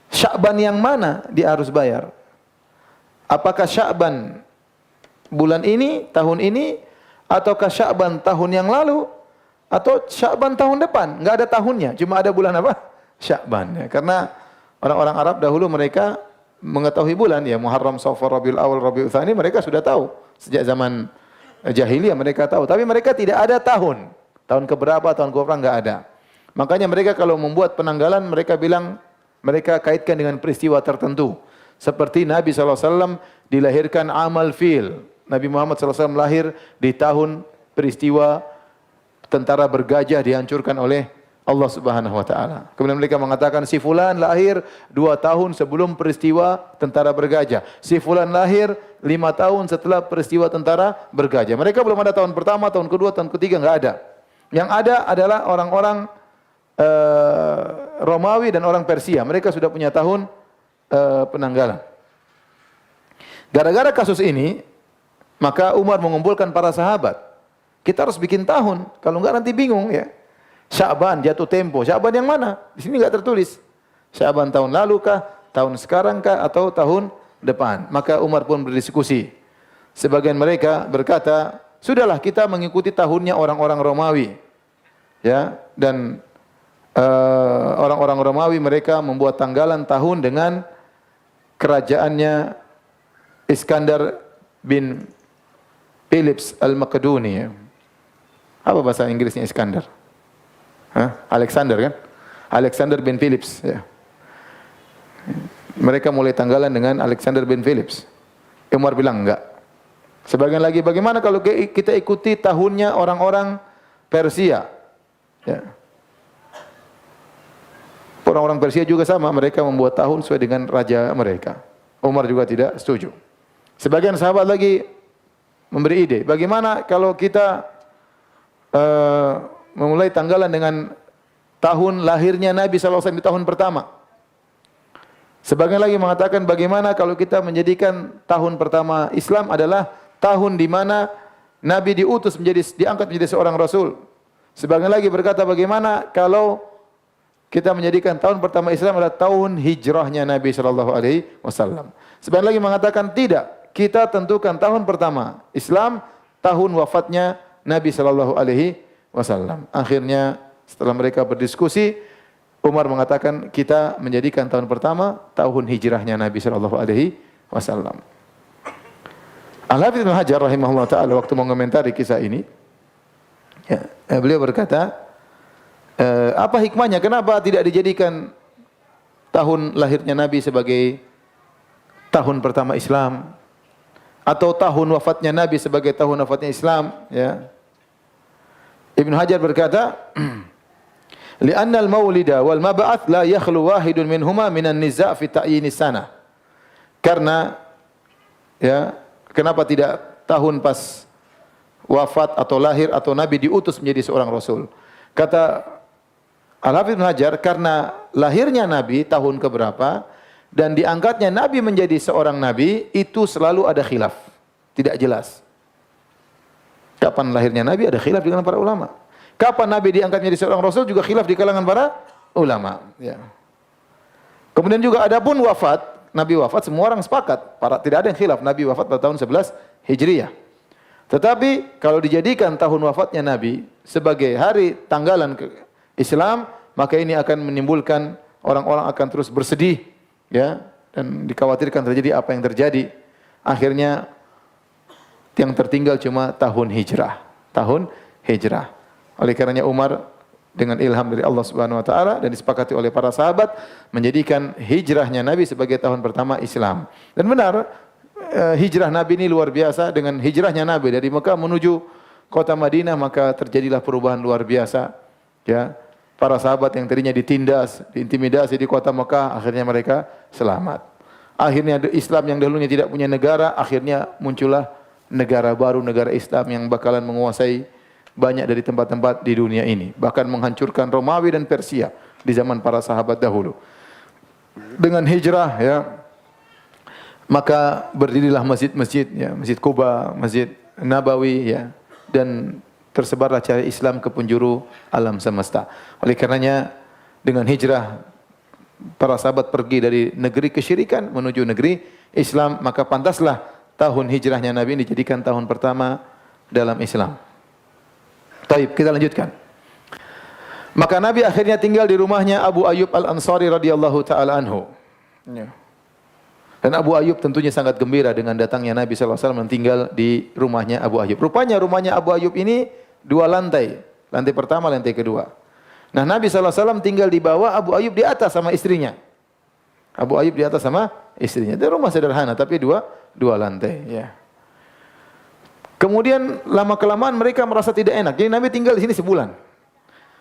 Sya'ban yang mana dia harus bayar? Apakah Sya'ban bulan ini, tahun ini, ataukah Sya'ban tahun yang lalu? Atau Sya'ban tahun depan, enggak ada tahunnya, cuma ada bulan apa? Sya'ban. Ya. Karena orang-orang Arab dahulu mereka mengetahui bulan, ya Muharram, Safar, Rabiul Awal, Rabiul Tsani, mereka sudah tahu. Sejak zaman jahiliyah mereka tahu, tapi mereka tidak ada tahun. Tahun keberapa, tahun keberapa enggak ada. Makanya mereka kalau membuat penanggalan, mereka bilang, mereka kaitkan dengan peristiwa tertentu. Seperti Nabi SAW dilahirkan amal fil. Nabi Muhammad SAW lahir di tahun peristiwa tentara bergajah dihancurkan oleh Allah Subhanahu wa taala. Kemudian mereka mengatakan si fulan lahir 2 tahun sebelum peristiwa tentara bergajah. Si fulan lahir 5 tahun setelah peristiwa tentara bergajah. Mereka belum ada tahun pertama, tahun kedua, tahun ketiga, enggak ada. Yang ada adalah orang-orang Romawi dan orang Persia. Mereka sudah punya tahun penanggalan. Gara-gara kasus ini, maka Umar mengumpulkan para sahabat. Kita harus bikin tahun, kalau enggak nanti bingung ya. Sya'ban jatuh tempo, Sya'ban yang mana? Di sini enggak tertulis. Sya'ban tahun lalu kah, tahun sekarang kah, atau tahun depan? Maka Umar pun berdiskusi. Sebagian mereka berkata, sudahlah kita mengikuti tahunnya orang-orang Romawi. Ya, dan orang-orang Romawi mereka membuat tanggalan tahun dengan kerajaannya Iskandar bin Philips Al-Makedoni ya. Apa bahasa Inggrisnya Iskandar? Alexander kan? Alexander bin Philips ya. Mereka mulai tanggalan dengan Alexander bin Philips. Umar bilang enggak. Sebagian lagi, bagaimana kalau kita ikuti tahunnya orang-orang Persia? Ya. Orang-orang Persia juga sama, mereka membuat tahun sesuai dengan raja mereka. Umar juga tidak setuju. Sebagian sahabat lagi memberi ide, bagaimana kalau kita memulai tanggalan dengan tahun lahirnya Nabi SAW di tahun pertama. Sebagian lagi mengatakan bagaimana kalau kita menjadikan tahun pertama Islam adalah tahun di mana Nabi diangkat menjadi seorang Rasul. Sebagian lagi berkata bagaimana kalau kita menjadikan tahun pertama Islam adalah tahun hijrahnya Nabi SAW. Sebagian lagi mengatakan tidak, kita tentukan tahun pertama Islam, tahun wafatnya Nabi SAW. Akhirnya setelah mereka berdiskusi, Umar mengatakan kita menjadikan tahun pertama tahun hijrahnya Nabi SAW. Al-Hafidz Ibnu Hajar rahimahullah ta'ala waktu mengomentari kisah ini, ya, beliau berkata, apa hikmahnya? Kenapa tidak dijadikan tahun lahirnya Nabi sebagai tahun pertama Islam, atau tahun wafatnya Nabi sebagai tahun wafatnya Islam? Ya. Ibnu Hajar berkata, "Li'anna al-maulida wal mab'ats la yakhlu wahidun minhuma minan niza' fi ta'yin sanah." Karena Ya, kenapa tidak tahun pas wafat atau lahir atau Nabi diutus menjadi seorang Rasul? Kata Al-Hafidz Ibnu Hajar, karena lahirnya Nabi tahun keberapa dan diangkatnya Nabi menjadi seorang Nabi, itu selalu ada khilaf. Tidak jelas. Kapan lahirnya Nabi ada khilaf di kalangan para ulama. Kapan Nabi diangkat menjadi seorang Rasul juga khilaf di kalangan para ulama. Ya. Kemudian juga adapun wafat, Nabi wafat semua orang sepakat. Tidak ada yang khilaf. Nabi wafat pada tahun 11 Hijriah. Tetapi kalau dijadikan tahun wafatnya Nabi sebagai hari tanggalan Islam, maka ini akan menimbulkan orang-orang akan terus bersedih, ya, dan dikhawatirkan terjadi apa yang terjadi. Akhirnya yang tertinggal cuma tahun hijrah. Tahun hijrah. Oleh karenanya Umar dengan ilham dari Allah Subhanahu wa taala dan disepakati oleh para sahabat menjadikan hijrahnya Nabi sebagai tahun pertama Islam. Dan benar, hijrah Nabi ini luar biasa. Dengan hijrahnya Nabi dari Mekah menuju kota Madinah, maka terjadilah perubahan luar biasa. Ya, para sahabat yang tadinya ditindas, diintimidasi di kota Mekah, akhirnya mereka selamat. Akhirnya Islam yang dahulunya tidak punya negara, akhirnya muncullah negara baru, negara Islam yang bakalan menguasai banyak dari tempat-tempat di dunia ini. Bahkan menghancurkan Romawi dan Persia di zaman para sahabat dahulu. Dengan hijrah, ya, maka berdirilah masjid-masjid, ya, Masjid Quba, Masjid Nabawi, ya, dan tersebarlah cahaya Islam ke penjuru alam semesta. Oleh karenanya dengan hijrah para sahabat pergi dari negeri kesyirikan menuju negeri Islam, maka pantaslah tahun hijrahnya Nabi ini dijadikan tahun pertama dalam Islam. Taib, kita lanjutkan. Maka Nabi akhirnya tinggal di rumahnya Abu Ayyub Al-Ansari radhiyallahu taala anhu. Ya. Dan Abu Ayyub tentunya sangat gembira dengan datangnya Nabi sallallahu alaihi wasallam tinggal di rumahnya Abu Ayyub. Rupanya rumahnya Abu Ayyub ini 2 lantai. Lantai pertama, lantai kedua. Nah, Nabi sallallahu alaihi wasallam tinggal di bawah, Abu Ayyub di atas sama istrinya. Abu Ayyub di atas sama istrinya. Itu rumah sederhana tapi dua lantai, ya. Kemudian lama-kelamaan mereka merasa tidak enak. Jadi Nabi tinggal di sini sebulan.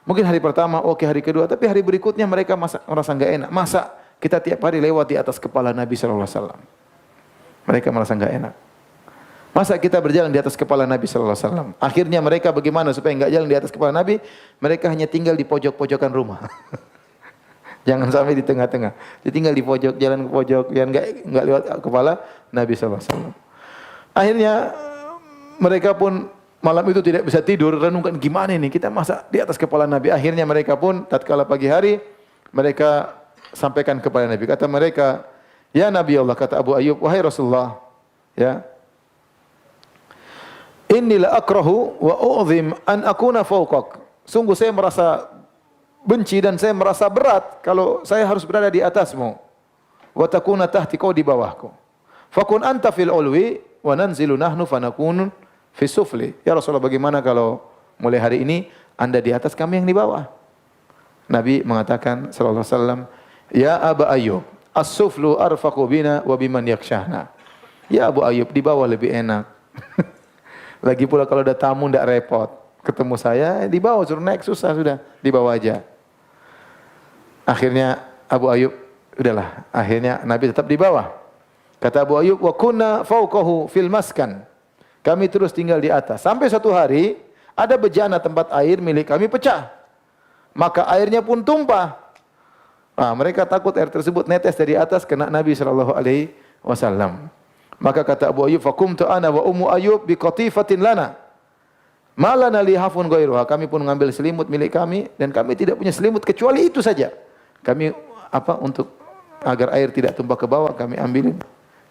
Mungkin hari pertama, oke, hari kedua, tapi hari berikutnya mereka merasa enggak enak. Masa kita tiap hari lewat di atas kepala Nabi sallallahu alaihi wasallam? Mereka merasa enggak enak. Masa kita berjalan di atas kepala Nabi sallallahu alaihi wasallam? Akhirnya mereka bagaimana supaya enggak jalan di atas kepala Nabi? Mereka hanya tinggal di pojok-pojokan rumah. Jangan sampai di tengah-tengah. Dia tinggal di pojok, jalan ke pojok, biar enggak lewat kepala Nabi sallallahu alaihi wasallam. Akhirnya mereka pun malam itu tidak bisa tidur, renungkan gimana ini kita masa di atas kepala Nabi. Akhirnya mereka pun tatkala pagi hari mereka sampaikan kepada Nabi. Kata mereka, "Ya Nabi Allah," kata Abu Ayyub, "wahai Rasulullah, ya, inni la akrahu wa u'zim an akuna fawqak." Sungguh saya merasa benci dan saya merasa berat kalau saya harus berada di atasmu. Wa takuna tahti, kau di bawahku. Fakun anta fil ulwi wa nanzilu nahnu fanakun fi sufli. Ya Rasulullah, bagaimana kalau mulai hari ini Anda di atas, kami yang di bawah? Nabi mengatakan sallallahu alaihi wasallam, "Ya Aba Ayyub, as-suflu arfaqu bina wa biman yakshahna." Ya Abu Ayyub, di bawah lebih enak. Lagi pula kalau ada tamu enggak repot. Ketemu saya di bawah, suruh naik susah, sudah di bawah aja. Akhirnya Abu Ayyub, udahlah, akhirnya Nabi tetap di bawah. Kata Abu Ayyub, "Wa kunna fawqahu fil maskan." Kami terus tinggal di atas. Sampai suatu hari ada bejana tempat air milik kami pecah. Maka airnya pun tumpah. Nah, mereka takut air tersebut netes dari atas kena Nabi sallallahu alaihi wasallam. Maka kata Abu Ayyub, "Faqumtu ana wa ummu Ayyub bi qatifatin lana. Malana li hafun ghairuha." Kami pun mengambil selimut milik kami dan kami tidak punya selimut kecuali itu saja. Kami untuk agar air tidak tumpah ke bawah kami ambilin.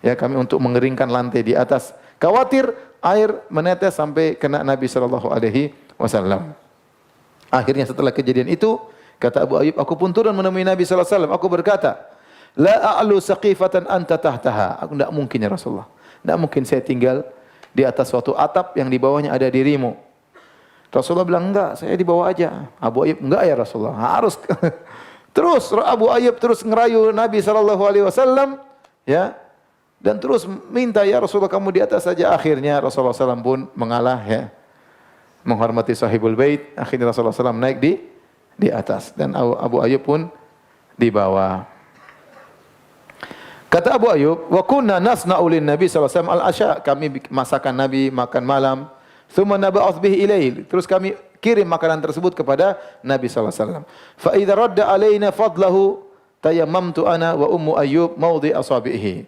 Ya, kami untuk mengeringkan lantai di atas. Khawatir air menetes sampai kena Nabi sallallahu alaihi wasallam. Akhirnya setelah kejadian itu, kata Abu Ayyub, aku pun turun menemui Nabi sallallahu alaihi wasallam. Aku berkata, "La a'lu saqifatan anta tahtaha." Aku tidak mungkin ya Rasulullah. Tidak mungkin saya tinggal di atas suatu atap yang di bawahnya ada dirimu. Rasulullah bilang, "Enggak, saya di bawah aja." Abu Ayyub, "Enggak ya Rasulullah, harus." Terus Abu Ayyub terus ngerayu Nabi sallallahu alaihi wasallam, ya. Dan terus minta, "Ya Rasulullah, kamu di atas saja." Akhirnya Rasulullah SAW pun mengalah, ya, menghormati sahibul bait. Akhirnya Rasulullah SAW naik di atas dan Abu Ayyub pun di bawah. Kata Abu Ayyub, wa kunna nasna'u lin Nabi sallallahu alaihi wasallam al-asya. Kami masakan Nabi makan malam. Tsumma nab'ath bihi ilail. Terus kami kirim makanan tersebut kepada Nabi sallallahu alaihi wasallam. Fa idza radda alaina fadlahu tayammamtu ana wa ummu Ayyub mawdi asabihi.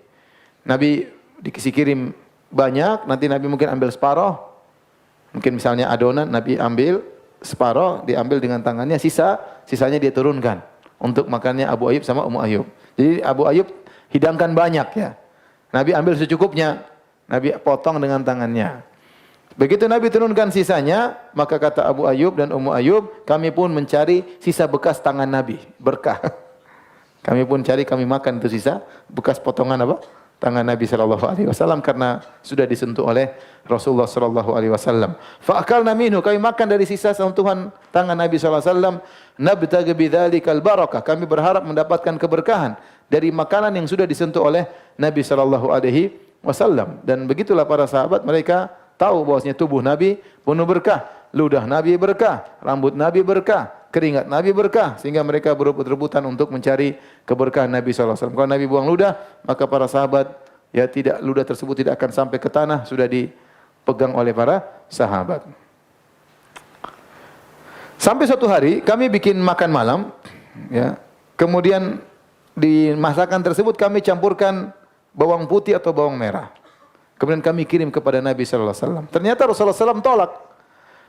Nabi dikasih kirim banyak, nanti Nabi mungkin ambil separuh. Mungkin misalnya adonan Nabi ambil separuh, diambil dengan tangannya, sisanya dia turunkan untuk makannya Abu Ayyub sama Ummu Ayyub. Jadi Abu Ayyub hidangkan banyak ya. Nabi ambil secukupnya, Nabi potong dengan tangannya. Begitu Nabi turunkan sisanya, maka kata Abu Ayyub dan Ummu Ayyub, kami pun mencari sisa bekas tangan Nabi, berkah. Kami pun cari, kami makan itu sisa bekas potongan apa? Tangan Nabi sallallahu alaihi wasallam karena sudah disentuh oleh Rasulullah sallallahu alaihi wasallam. Fa akalna minhu, kami makan dari sisa sentuhan tangan Nabi sallallahu alaihi wasallam. Nabtaghi bidzalikal barakah, kami berharap mendapatkan keberkahan dari makanan yang sudah disentuh oleh Nabi sallallahu alaihi wasallam. Dan begitulah para sahabat, mereka tahu bahwasanya tubuh Nabi penuh berkah, ludah Nabi berkah, rambut Nabi berkah, keringat Nabi berkah, sehingga mereka berebut-rebutan untuk mencari keberkahan Nabi sallallahu alaihi wasallam. Kalau Nabi buang ludah, maka para sahabat ya tidak, ludah tersebut tidak akan sampai ke tanah, sudah dipegang oleh para sahabat. Sampai suatu hari kami bikin makan malam, ya. Kemudian di masakan tersebut kami campurkan bawang putih atau bawang merah. Kemudian kami kirim kepada Nabi sallallahu alaihi wasallam. Ternyata Rasulullah SAW tolak.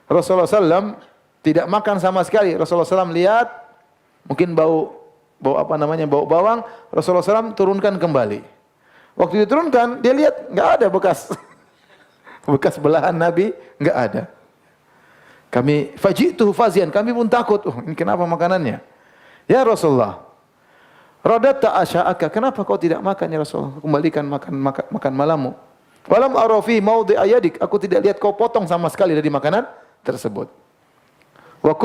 Rasulullah SAW tidak makan sama sekali. Rasulullah SAW lihat mungkin bau apa namanya, bau bawang. Rasulullah SAW turunkan kembali. Waktu diturunkan, dia lihat enggak ada bekas bekas belahan Nabi, enggak ada. Kami faji'tuhu fazian, kami pun takut. Ini kenapa makanannya? Ya Rasulullah, radatta asya'aka, kenapa kau tidak makan ya Rasulullah? Kembalikan makan malammu. Walam arafi maudhi ayadik, aku tidak lihat kau potong sama sekali dari makanan tersebut. Wa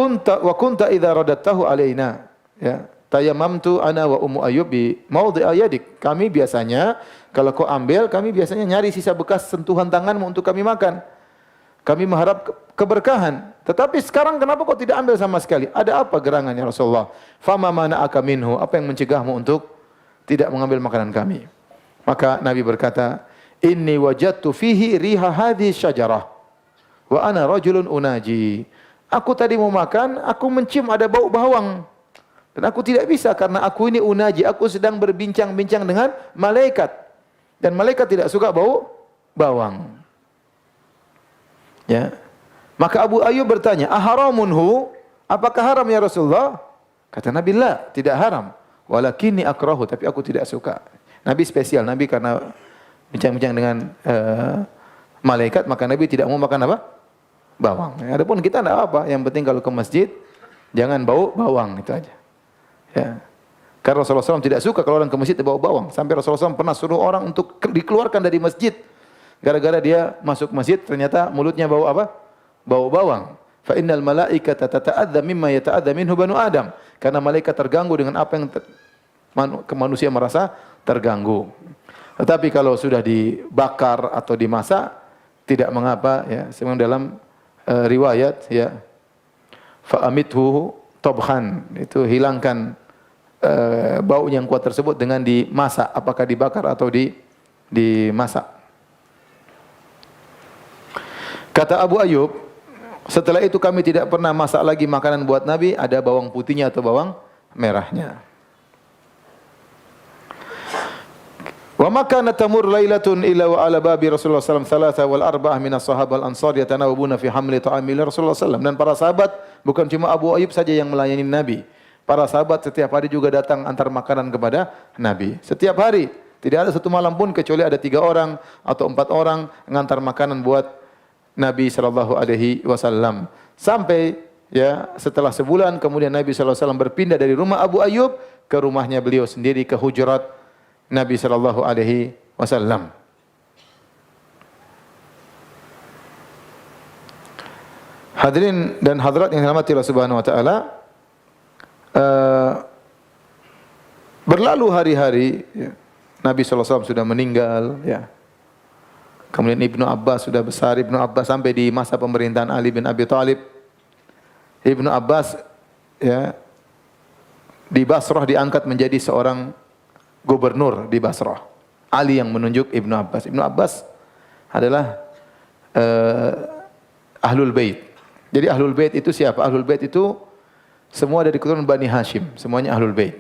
kunta idza radattahu alaina, ya. Tayammamtu ana wa ummu Ayyub bi maudhi ayadik. Kami biasanya kalau kau ambil, kami biasanya nyari sisa bekas sentuhan tanganmu untuk kami makan. Kami mengharap keberkahan. Tetapi sekarang kenapa kau tidak ambil sama sekali? Ada apa gerangannya Rasulullah? Fama mana'aka minhu, apa yang mencegahmu untuk tidak mengambil makanan kami? Maka Nabi berkata, inni wajadtu fihi riha hadhihi syajarah wa ana rajulun unaji. Aku tadi mau makan, aku mencium ada bau bawang. Dan aku tidak bisa karena aku ini unaji, aku sedang berbincang-bincang dengan malaikat. Dan malaikat tidak suka bau bawang. Ya. Maka Abu Ayyub bertanya, "Aharamunhu? Apakah haram ya Rasulullah?" Kata Nabi, "La, tidak haram. Walakinni akrahu, tapi aku tidak suka." Nabi spesial, Nabi karena bincang-bincang dengan malaikat, maka Nabi tidak mau makan apa? Bawang. Adapun kita tidak apa, yang penting kalau ke masjid jangan bau bawang, itu aja. Ya. Karena Rasulullah SAW tidak suka kalau orang ke masjid bau bawang. Sampai Rasulullah SAW pernah suruh orang untuk dikeluarkan dari masjid. Gara-gara dia masuk masjid ternyata mulutnya bau apa? Bau bawang. Fa innal malaikata tata'adza mimma yata'adza minhu banu Adam. Karena malaikat terganggu dengan apa yang manusia merasa terganggu. Tetapi kalau sudah dibakar atau dimasak tidak mengapa ya. Sebagaimana dalam riwayat ya. Fa amithu tabkhan, itu hilangkan bau yang kuat tersebut dengan dimasak, apakah dibakar atau dimasak. Kata Abu Ayyub, setelah itu kami tidak pernah masak lagi makanan buat Nabi, ada bawang putihnya atau bawang merahnya. Wa makana tamur lailatun illa wa ala babi Rasulullah sallallahu alaihi wasallam thalatha wal arba'ah min as-sahabah al-ansar yatanawabuna fi hamli ta'amil Rasulullah sallallahu alaihi wasallam. Dan para sahabat bukan cuma Abu Ayyub saja yang melayani Nabi. Para sahabat setiap hari juga datang antar makanan kepada Nabi. Setiap hari, tidak ada satu malam pun kecuali ada 3 orang atau 4 orang mengantar makanan buat Nabi sallallahu alaihi wasallam. Sampai ya setelah sebulan kemudian Nabi sallallahu alaihi wasallam berpindah dari rumah Abu Ayyub ke rumahnya beliau sendiri, ke hujurat Nabi sallallahu alaihi wasallam. Hadirin dan hadirat yang dirahmati Allah Subhanahu wa taala, berlalu hari-hari ya, Nabi sallallahu alaihi wasallam sudah meninggal ya. Kemudian Ibnu Abbas sudah besar, Ibnu Abbas sampai di masa pemerintahan Ali bin Abi Thalib. Ibnu Abbas ya di Basrah diangkat menjadi seorang gubernur di Basrah. Ali yang menunjuk Ibnu Abbas. Ibnu Abbas adalah Ahlul Bait. Jadi Ahlul Bait itu siapa? Ahlul Bait itu semua dari keturunan Bani Hashim, semuanya Ahlul Bait.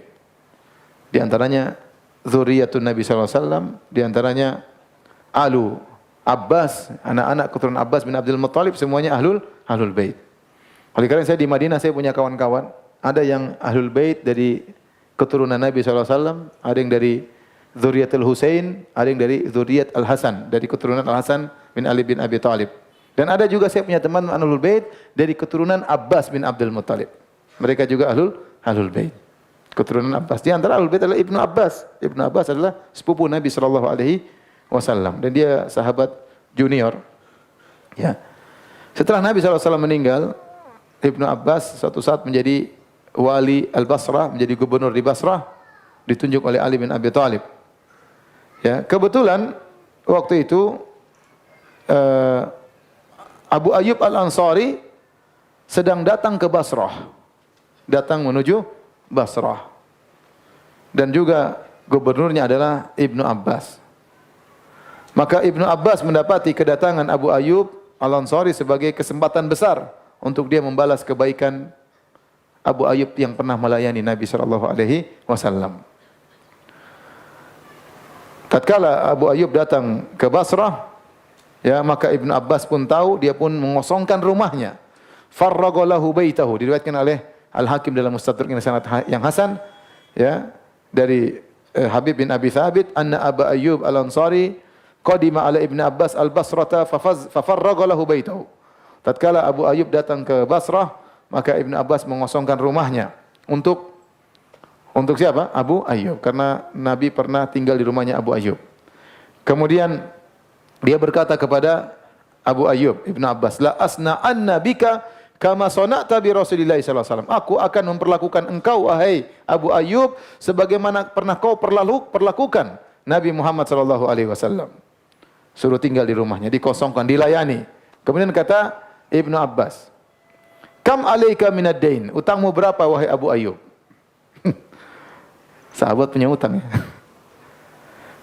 Di antaranya zuriyatun Nabi sallallahu alaihi wasallam, di antaranya Alu Abbas, anak-anak keturunan Abbas bin Abdul Muttalib, semuanya Ahlul Bait. Oleh karena saya di Madinah saya punya kawan-kawan, ada yang Ahlul Bait dari keturunan Nabi sallallahu alaihi wasallam, ada yang dari zuriyatul Husain, ada yang dari zuriyat Al-Hasan, dari keturunan Al-Hasan bin Ali bin Abi Thalib. Dan ada juga saya punya teman Ahlul Bait dari keturunan Abbas bin Abdul Muttalib. Mereka juga Ahlul Bait. Keturunan Abbas. Di antara Ahlul Bait adalah Ibnu Abbas. Ibnu Abbas adalah sepupu Nabi sallallahu alaihi wasallam dan dia sahabat junior. Ya. Setelah Nabi sallallahu alaihi wasallam meninggal, Ibnu Abbas suatu saat menjadi wali Al-Basrah, menjadi gubernur di Basrah, ditunjuk oleh Ali bin Abi Thalib. Ya, kebetulan waktu itu Abu Ayyub Al-Ansari sedang datang ke Basrah. Datang menuju Basrah. Dan juga gubernurnya adalah Ibnu Abbas. Maka Ibnu Abbas mendapati kedatangan Abu Ayyub Al-Ansari sebagai kesempatan besar untuk dia membalas kebaikan Abu Ayyub yang pernah melayani Nabi sallallahu alaihi wasallam. Tatkala Abu Ayyub datang ke Basrah, ya, maka Ibnu Abbas pun tahu, dia pun mengosongkan rumahnya. Farraga lahu baitahu, diriwayatkan oleh Al-Hakim dalam Mustadrak yang hasan, ya, dari Habib bin Abi Thabit, anna Abu Ayyub Al-Ansari qadima ala Ibnu Abbas al-Basrata fafarraga lahu baitahu. Tatkala Abu Ayyub datang ke Basrah, maka Ibnu Abbas mengosongkan rumahnya untuk siapa? Abu Ayyub, karena Nabi pernah tinggal di rumahnya Abu Ayyub. Kemudian dia berkata kepada Abu Ayyub, Ibnu Abbas, la asna'anna bika kama sana'ta bi Rasulillah sallallahu alaihi wasallam. Aku akan memperlakukan engkau, wahai Abu Ayyub, sebagaimana pernah kau perlakukan Nabi Muhammad sallallahu alaihi wasallam. Suruh tinggal di rumahnya, dikosongkan, dilayani. Kemudian kata Ibnu Abbas, kam alaika minad dain? Utangmu berapa wahai Abu Ayyub? Sahabat punya utang ya.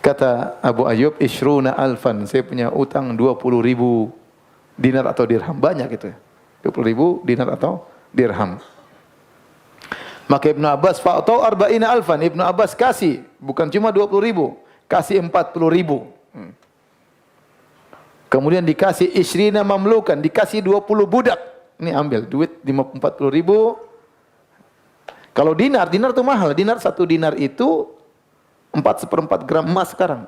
Kata Abu Ayyub, ishruna alfan, saya punya utang 20.000 dinar atau dirham. Banyak itu. 20.000 dinar atau dirham. Maka Ibnu Abbas fa'atau arba'ina alfan. Ibnu Abbas kasih, bukan cuma 20.000, kasih 40.000. Kemudian dikasih ishrina mamlukan, dikasih 20 budak. Ini ambil duit 40.000. Kalau dinar itu mahal. Dinar, 1 dinar itu 4/4 gram emas sekarang.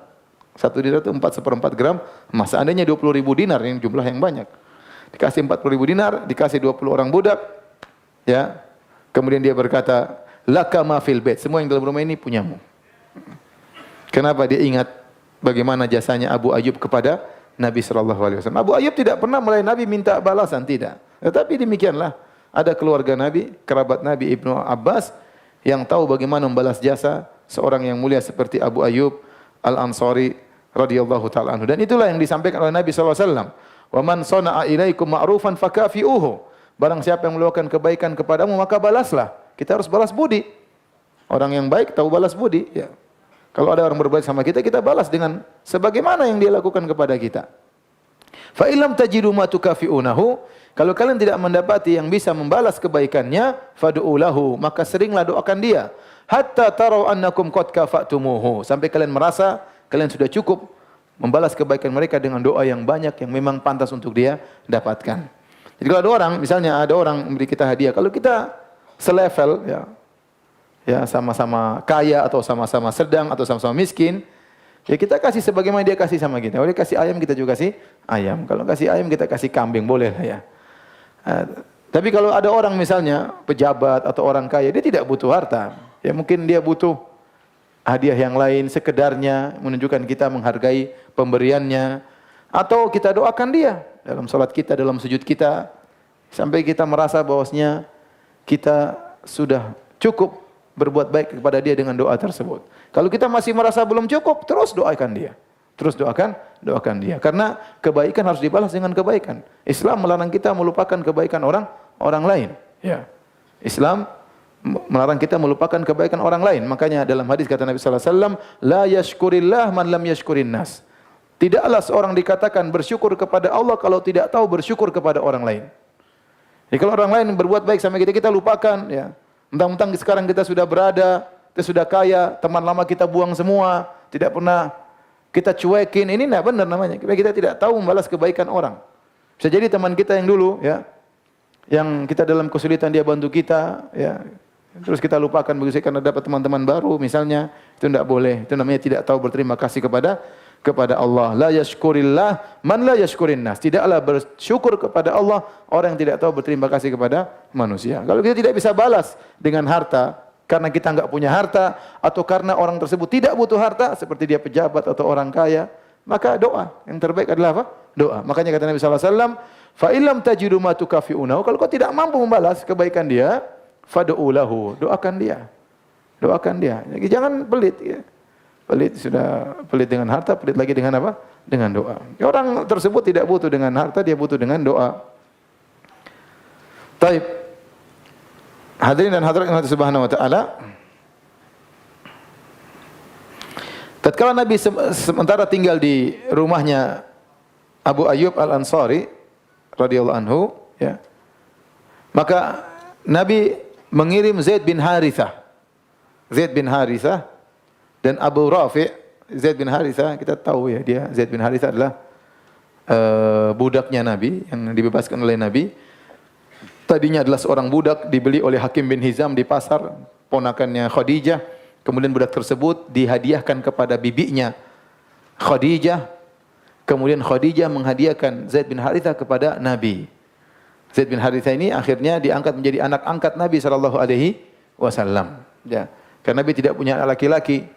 1 dinar itu 4/4 gram emas. Seandainya 20.000 dinar, yang jumlah yang banyak. Dikasih 40.000 dinar, dikasih 20 orang budak. Ya. Kemudian dia berkata, laka ma fil bait. Semua yang dalam rumah ini punyamu. Kenapa dia ingat bagaimana jasanya Abu Ayyub kepada Nabi sallallahu alaihi wasallam. Abu Ayyub tidak pernah melayani Nabi minta balasan, tidak. Tetapi demikianlah, ada keluarga Nabi, kerabat Nabi Ibnu Abbas yang tahu bagaimana membalas jasa seorang yang mulia seperti Abu Ayyub Al-Ansari radhiyallahu taala anhu. Dan itulah yang disampaikan oleh Nabi sallallahu alaihi wasallam. Wa man sana'a ilaikum ma'rufan fakafi'uhu. Barang siapa yang melakukan kebaikan kepadamu, maka balaslah. Kita harus balas budi. Orang yang baik tahu balas budi, ya. Kalau ada orang berbaik sama kita, kita balas dengan sebagaimana yang dia lakukan kepada kita. Fa illam tajidu ma tukafi'unahu, kalau kalian tidak mendapati yang bisa membalas kebaikannya, fad'u lahu, maka seringlah doakan dia. Hatta tarau annakum qad kafatumuhu, sampai kalian merasa kalian sudah cukup membalas kebaikan mereka dengan doa yang banyak yang memang pantas untuk dia dapatkan. Jadi kalau ada orang, misalnya ada orang memberi kita hadiah, kalau kita selevel, ya sama-sama kaya atau sama-sama sedang atau sama-sama miskin, ya kita kasih sebagaimana dia kasih sama kita. Kalau dia kasih ayam, kita juga kasih ayam. Kalau kasih ayam, kita kasih kambing, boleh lah ya. Tapi kalau ada orang misalnya pejabat atau orang kaya, dia tidak butuh harta. Ya mungkin dia butuh hadiah yang lain, sekedarnya menunjukkan kita menghargai pemberiannya. Atau kita doakan dia dalam salat kita, dalam sujud kita, sampai kita merasa bahwasanya kita sudah cukup berbuat baik kepada dia dengan doa tersebut. Kalau kita masih merasa belum cukup, terus doakan dia. Terus doakan dia. Karena kebaikan harus dibalas dengan kebaikan. Islam melarang kita melupakan kebaikan orang lain. Ya. Islam melarang kita melupakan kebaikan orang lain. Makanya dalam hadis kata Nabi sallallahu alaihi wasallam, la yashkurillah man lam yashkurin nas. Tidaklah seorang dikatakan bersyukur kepada Allah kalau tidak tahu bersyukur kepada orang lain. Jadi kalau orang lain berbuat baik sama kita, kita lupakan ya. Mentang-mentang sekarang kita sudah berada, kita sudah kaya, teman lama kita buang semua, tidak pernah kita cuekin. Ini enggak benar namanya. Kita tidak tahu membalas kebaikan orang. Bisa jadi teman kita yang dulu ya, yang kita dalam kesulitan dia bantu kita ya. Terus kita lupakan begitu karena dapat teman-teman baru misalnya, itu tidak boleh. Itu namanya tidak tahu berterima kasih kepada Allah. La yashkurillah man la yashkurin nas. Tidaklah bersyukur kepada Allah orang yang tidak tahu berterima kasih kepada manusia. Kalau kita tidak bisa balas dengan harta karena kita enggak punya harta atau karena orang tersebut tidak butuh harta seperti dia pejabat atau orang kaya, maka doa. Yang terbaik adalah apa? Doa. Makanya kata Nabi sallallahu alaihi wasallam, fa illam tajidu ma tukafi'unahu, kalau kau tidak mampu membalas kebaikan dia, fad'u lahu, doakan dia. Doakan dia. Jadi jangan pelit ya. Pelit sudah pelit dengan harta, pelit lagi dengan apa? Dengan doa. Orang tersebut tidak butuh dengan harta, dia butuh dengan doa. Taib. Hadirin dan hadirat Allah Subhanahu wa taala. Tatkala Nabi sementara tinggal di rumahnya Abu Ayyub Al-Ansari radhiyallahu anhu ya. Maka Nabi mengirim Zaid bin Harithah. Zaid bin Harithah dan Abu Rafi'. Zaid bin Harithah kita tahu ya, dia Zaid bin Harithah adalah budaknya Nabi yang dibebaskan oleh Nabi. Tadinya adalah seorang budak dibeli oleh Hakim bin Hizam di pasar, ponakannya Khadijah. Kemudian budak tersebut dihadiahkan kepada bibinya Khadijah. Kemudian Khadijah menghadiahkan Zaid bin Harithah kepada Nabi. Zaid bin Harithah ini akhirnya diangkat menjadi anak angkat Nabi sallallahu alaihi wasallam. Ya, karena Nabi tidak punya anak laki-laki.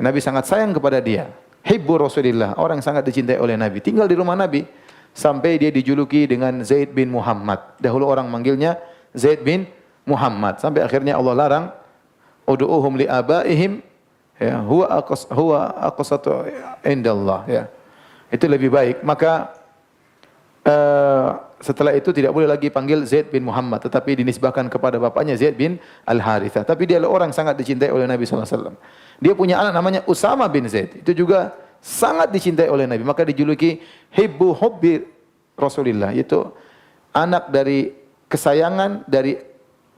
Nabi sangat sayang kepada dia. Hibbu Rasulillah, orang yang sangat dicintai oleh Nabi. Tinggal di rumah Nabi sampai dia dijuluki dengan Zaid bin Muhammad. Dahulu orang manggilnya Zaid bin Muhammad. Sampai akhirnya Allah larang, ud'uhum li abaihim ya, huwa aqsatu indallah ya. Itu lebih baik. Maka setelah itu tidak boleh lagi panggil Zaid bin Muhammad, tetapi dinisbahkan kepada bapaknya Zaid bin Al-Harithah. Tapi dia adalah orang sangat dicintai oleh Nabi sallallahu alaihi wasallam. Dia punya anak namanya Usama bin Zaid. Itu juga sangat dicintai oleh Nabi. Maka dijuluki hibbu hubbi Rasulillah. Itu anak dari kesayangan dari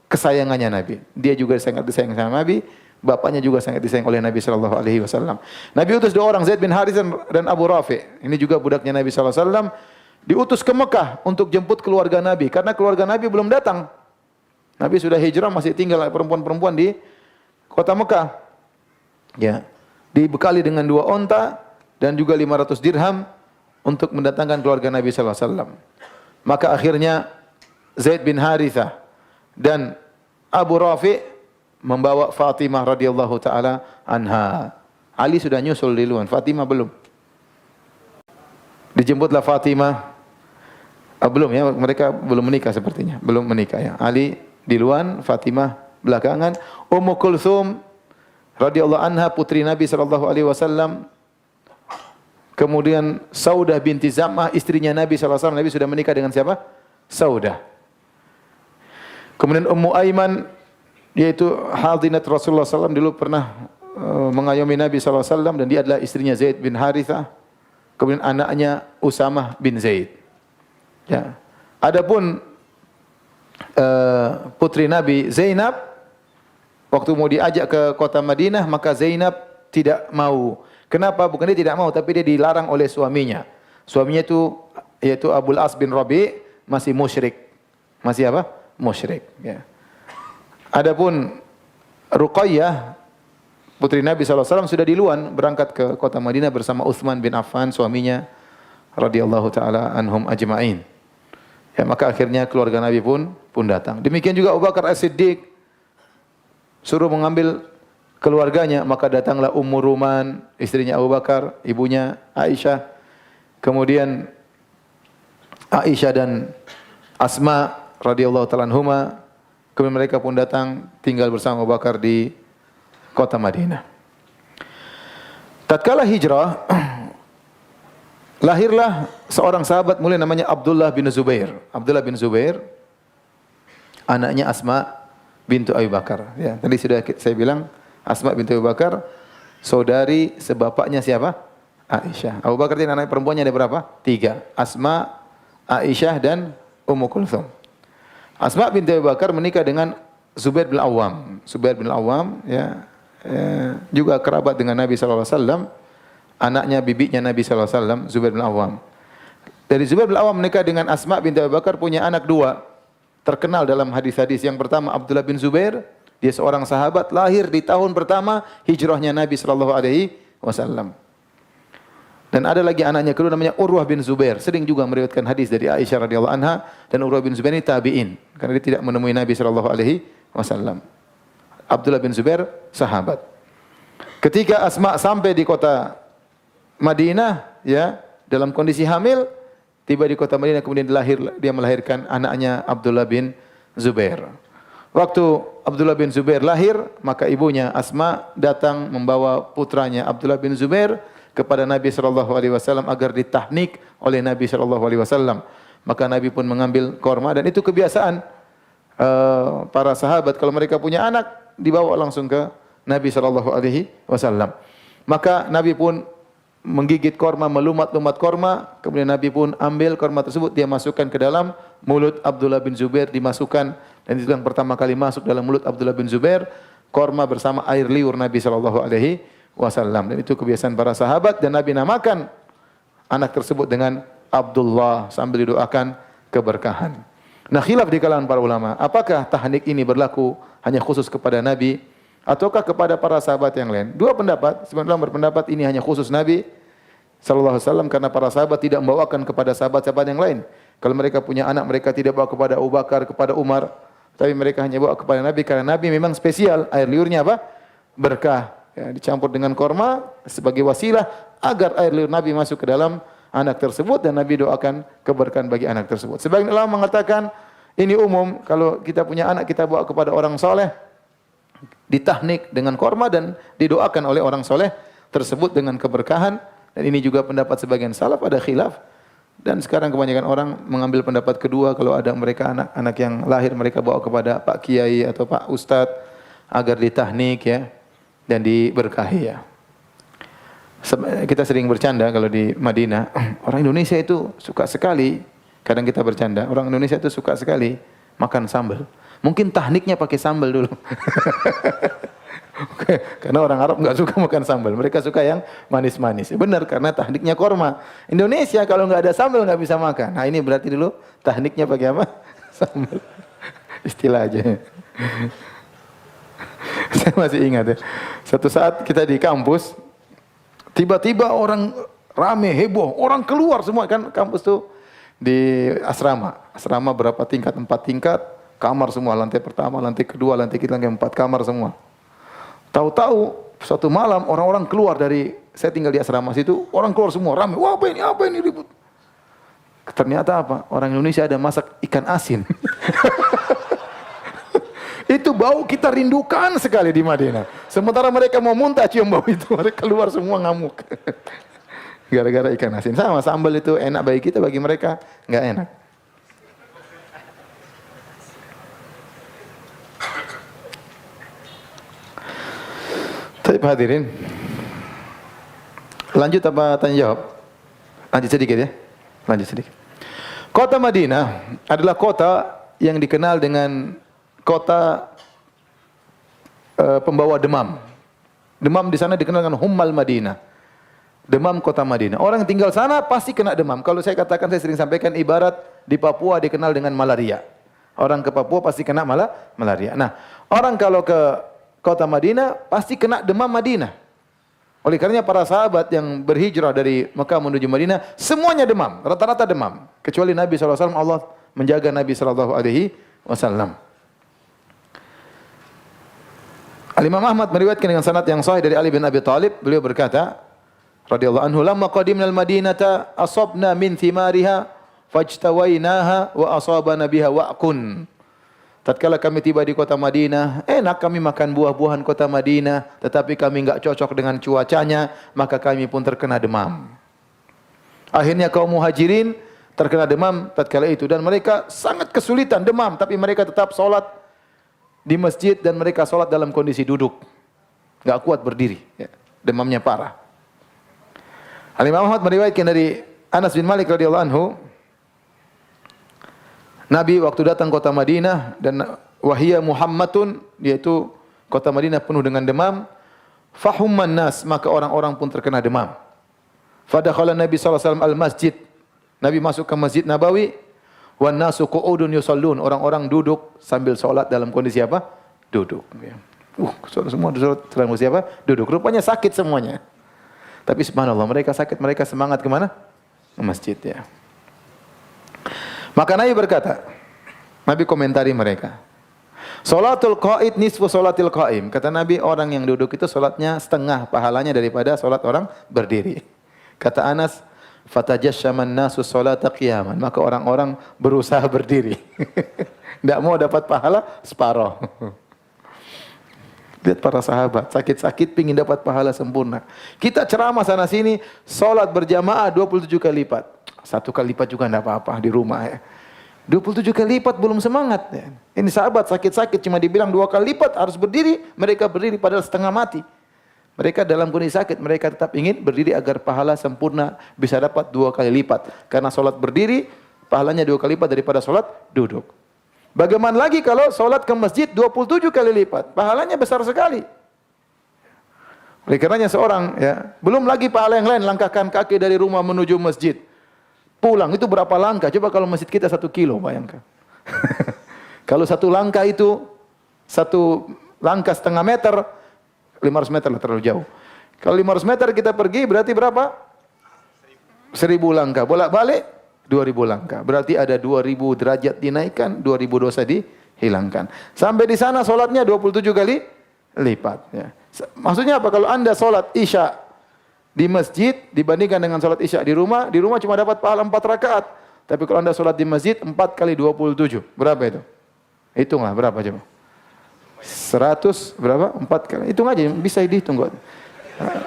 kesayangannya Nabi. Dia juga sangat disayang sama Nabi. Bapaknya juga sangat disayang oleh Nabi sallallahu alaihi wasallam. Nabi utus dua orang, Zaid bin Harithah dan Abu Rafi'. Ini juga budaknya Nabi sallallahu alaihi wasallam. Diutus ke Mekah untuk jemput keluarga Nabi karena keluarga Nabi belum datang. Nabi sudah hijrah, masih tinggal perempuan-perempuan di kota Mekah. Ya, dibekali dengan 2 onta dan juga 500 dirham untuk mendatangkan keluarga Nabi sallallahu alaihi wasallam. Maka akhirnya Zaid bin Harithah dan Abu Rafi' membawa Fatimah radhiyallahu taala anha. Ali sudah nyusul duluan, Fatimah belum. Dijemputlah Fatimah. Belum ya, mereka belum menikah sepertinya, belum menikah ya. Ali duluan, Fatimah belakangan. Ummu Kulthum radhiyallahu anha putri Nabi sallallahu alaihi wasallam. Kemudian Saudah binti Zam'ah istrinya Nabi sallallahu alaihi wasallam. Nabi sudah menikah dengan siapa? Saudah. Kemudian Ummu Aiman yaitu hadinat Rasulullah sallallahu alaihi wasallam, dulu pernah mengayomi Nabi sallallahu alaihi wasallam dan dia adalah istrinya Zaid bin Harithah. Kemudian anaknya Usamah bin Zaid. Ya. Adapun putri Nabi Zainab waktu mau diajak ke kota Madinah, maka Zainab tidak mau. Kenapa? Bukan dia tidak mau, tapi dia dilarang oleh suaminya. Suaminya itu yaitu Abul As bin Rabi' masih musyrik. Masih apa? Musyrik, ya. Adapun Ruqayyah putri Nabi sallallahu alaihi wasallam sudah duluan berangkat ke kota Madinah bersama Utsman bin Affan suaminya radhiyallahu taala anhum ajma'in. Ya, maka akhirnya keluarga Nabi pun datang. Demikian juga Abu Bakar As-Siddiq suruh mengambil keluarganya, maka datanglah Ummu Ruman, istrinya Abu Bakar, ibunya Aisyah. Kemudian Aisyah dan Asma radhiyallahu taala anhuma, kemudian mereka pun datang tinggal bersama Abu Bakar di kota Madinah. Tatkala hijrah, lahirlah seorang sahabat mulia namanya Abdullah bin Zubair. Abdullah bin Zubair, anaknya Asma bintu Abu Bakar. Ya, tadi sudah saya bilang Asma bintu Abu Bakar saudari sebapaknya siapa? Aisyah. Abu Bakar ini anak perempuannya ada berapa? 3. Asma, Aisyah dan Ummu Kulthum. Asma bintu Abu Bakar menikah dengan Zubair bin Awam. Zubair bin Awam ya, juga kerabat dengan Nabi sallallahu alaihi wasallam. Anaknya bibinya Nabi sallallahu alaihi wasallam, Zubair bin Awam. Dari Zubair bin Awam menikah dengan Asma binti Abu Bakar punya anak 2. Terkenal dalam hadis-hadis. Yang pertama Abdullah bin Zubair, dia seorang sahabat lahir di tahun pertama hijrahnya Nabi sallallahu alaihi wasallam. Dan ada lagi anaknya kedua namanya Urwah bin Zubair, sering juga meriwayatkan hadis dari Aisyah radhiyallahu anha, dan Urwah bin Zubair ini tabi'in karena dia tidak menemui Nabi sallallahu alaihi wasallam. Abdullah bin Zubair sahabat. Ketika Asma sampai di kota Madinah ya, dalam kondisi hamil, tiba di kota Madinah kemudian dia melahirkan anaknya Abdullah bin Zubair. Waktu Abdullah bin Zubair lahir, maka ibunya Asma datang membawa putranya Abdullah bin Zubair kepada Nabi sallallahu alaihi wasallam agar ditahnik oleh Nabi sallallahu alaihi wasallam. Maka Nabi pun mengambil korma, dan itu kebiasaan para sahabat kalau mereka punya anak dibawa langsung ke Nabi sallallahu alaihi wasallam. Maka Nabi pun menggigit korma, melumat-lumat korma, kemudian Nabi pun ambil korma tersebut, dia masukkan ke dalam mulut Abdullah bin Zubair, dimasukkan, dan itu yang pertama kali masuk dalam mulut Abdullah bin Zubair, korma bersama air liur Nabi sallallahu alaihi wasallam. Dan itu kebiasaan para sahabat, dan Nabi namakan anak tersebut dengan Abdullah sambil didoakan keberkahan. Nah, khilaf di kalangan para ulama, apakah tahnik ini berlaku hanya khusus kepada Nabi ataukah kepada para sahabat yang lain? 2 pendapat. Sebagian ulama berpendapat ini hanya khusus Nabi sallallahu alaihi wasallam karena para sahabat tidak membawakan kepada sahabat-sahabat yang lain. Kalau mereka punya anak, mereka tidak bawa kepada Abu Bakar, kepada Umar, tapi mereka hanya bawa kepada Nabi karena Nabi memang spesial. Air liurnya apa? Berkah. Ya, dicampur dengan korma sebagai wasilah agar air liur Nabi masuk ke dalam anak tersebut, dan Nabi doakan keberkahan bagi anak tersebut. Sebagian ulama mengatakan ini umum, kalau kita punya anak kita bawa kepada orang soleh, ditahnik dengan korma dan didoakan oleh orang soleh tersebut dengan keberkahan. Dan ini juga pendapat sebagian salaf, ada khilaf. Dan sekarang kebanyakan orang mengambil pendapat kedua, kalau ada mereka anak-anak yang lahir mereka bawa kepada Pak Kiai atau Pak Ustadz agar ditahnik ya, dan diberkahi ya. Kita sering bercanda kalau di Madinah, orang Indonesia itu suka sekali, kadang kita bercanda, orang Indonesia itu suka sekali makan sambal. Mungkin tahniknya pakai sambal dulu. Karena orang Arab enggak suka makan sambal, mereka suka yang manis-manis. Benar, karena tahniknya korma. Indonesia kalau enggak ada sambal enggak bisa makan. Nah, ini berarti dulu tahniknya pakai apa? Sambal. Istilah aja. Saya masih ingat ya. Satu saat kita di kampus, tiba-tiba orang rame, heboh, orang keluar semua, kan kampus tuh di asrama. Asrama berapa tingkat? 4 tingkat, kamar semua, lantai pertama, lantai kedua, lantai ketiga, lantai 4 kamar semua. Tahu-tahu suatu malam orang-orang keluar dari, saya tinggal di asrama situ, orang keluar semua, rame. Wah, apa ini ribut? Ternyata apa? Orang Indonesia ada masak ikan asin. Itu bau kita rindukan sekali di Madinah. Sementara mereka mau muntah cium bau itu, mereka keluar semua ngamuk. Gara-gara ikan asin. Sama, sambal itu enak bagi kita, bagi mereka enggak enak. Baik hadirin. Lanjut apa tanya jawab? Lanjut sedikit ya. Lanjut sedikit. Kota Madinah adalah kota yang dikenal dengan kota pembawa demam. Demam di sana dikenal dengan Hummal Madinah. Demam kota Madinah. Orang yang tinggal sana pasti kena demam. Kalau saya katakan, saya sering sampaikan ibarat di Papua dikenal dengan malaria. Orang ke Papua pasti kena malaria. Nah, orang kalau ke kota Madinah pasti kena demam Madinah. Oleh karenanya para sahabat yang berhijrah dari Mekah menuju Madinah semuanya demam, rata-rata demam. Kecuali Nabi SAW, Allah menjaga Nabi SAW. Al-Imam Ahmad meriwayatkan dengan sanad yang sahih dari Ali bin Abi Thalib, beliau berkata radhiyallahu anhu, lamma qadimna al-Madinata asabna min thimariha fajtawainaha wa asabana biha wa'kun. Tatkala kami tiba di kota Madinah, enak kami makan buah-buahan kota Madinah, tetapi kami enggak cocok dengan cuacanya, maka kami pun terkena demam. Akhirnya kaum Muhajirin terkena demam tatkala itu, dan mereka sangat kesulitan demam, tapi mereka tetap salat di masjid dan mereka sholat dalam kondisi duduk. Enggak kuat berdiri. Ya. Demamnya parah. Al-Imam Ahmad meriwayatkan dari Anas bin Malik radhiyallahu anhu, Nabi waktu datang kota Madinah dan wahiyya Muhammadun, yaitu kota Madinah penuh dengan demam, fahumman nas, maka orang-orang pun terkena demam. Fadakhala Nabi sallallahu alaihi wasallam al-masjid. Nabi masuk ke Masjid Nabawi, wan nasu qu'udun yusallun, orang-orang duduk sambil salat dalam kondisi apa? Duduk. Semua duduk dalam kondisi apa? Duduk. Rupanya sakit semuanya. Tapi subhanallah, mereka sakit, mereka semangat ke mana? Ke masjid ya. Maka Nabi berkata, Nabi komentari mereka. Salatul qa'id nisfu salatil qa'im. Kata Nabi, orang yang duduk itu salatnya setengah pahalanya daripada salat orang berdiri. Kata Anas, fatajassaman nasu salata qiyaman. Maka orang-orang berusaha berdiri. Tidak mau dapat pahala separuh. Lihat para sahabat, sakit-sakit pingin dapat pahala sempurna. Kita ceramah sana sini, salat berjamaah 27 kali lipat. 1 kali lipat juga tidak apa-apa di rumah ya. 27 kali lipat belum semangat. Ya. Ini sahabat sakit-sakit cuma dibilang 2 kali lipat harus berdiri, mereka berdiri padahal setengah mati. Mereka dalam kondisi sakit, mereka tetap ingin berdiri agar pahala sempurna bisa dapat 2 kali lipat. Karena solat berdiri, pahalanya 2 kali lipat daripada solat duduk. Bagaimana lagi kalau solat ke masjid 27 kali lipat, pahalanya besar sekali. Oleh karenanya seorang, ya, belum lagi pahala yang lain, langkahkan kaki dari rumah menuju masjid. Pulang itu berapa langkah? Coba kalau masjid kita 1 kilo, bayangkan. Kalau 1 langkah itu 1 langkah setengah meter, 500 meter lah terlalu jauh. Kalau 500 meter kita pergi berarti berapa? 1000 langkah. Bolak-balik 2000 langkah. Berarti ada 2000 derajat dinaikkan, 2000 dosa dihilangkan. Sampai di sana solatnya 27 kali lipat. Ya. Maksudnya apa? Kalau anda solat isya di masjid dibandingkan dengan solat isya di rumah cuma dapat pahala 4 rakaat. Tapi kalau anda solat di masjid 4 kali 27. Berapa itu? Hitunglah berapa coba? 100 berapa? 4 kali. Hitung aja, bisa dihitung kok.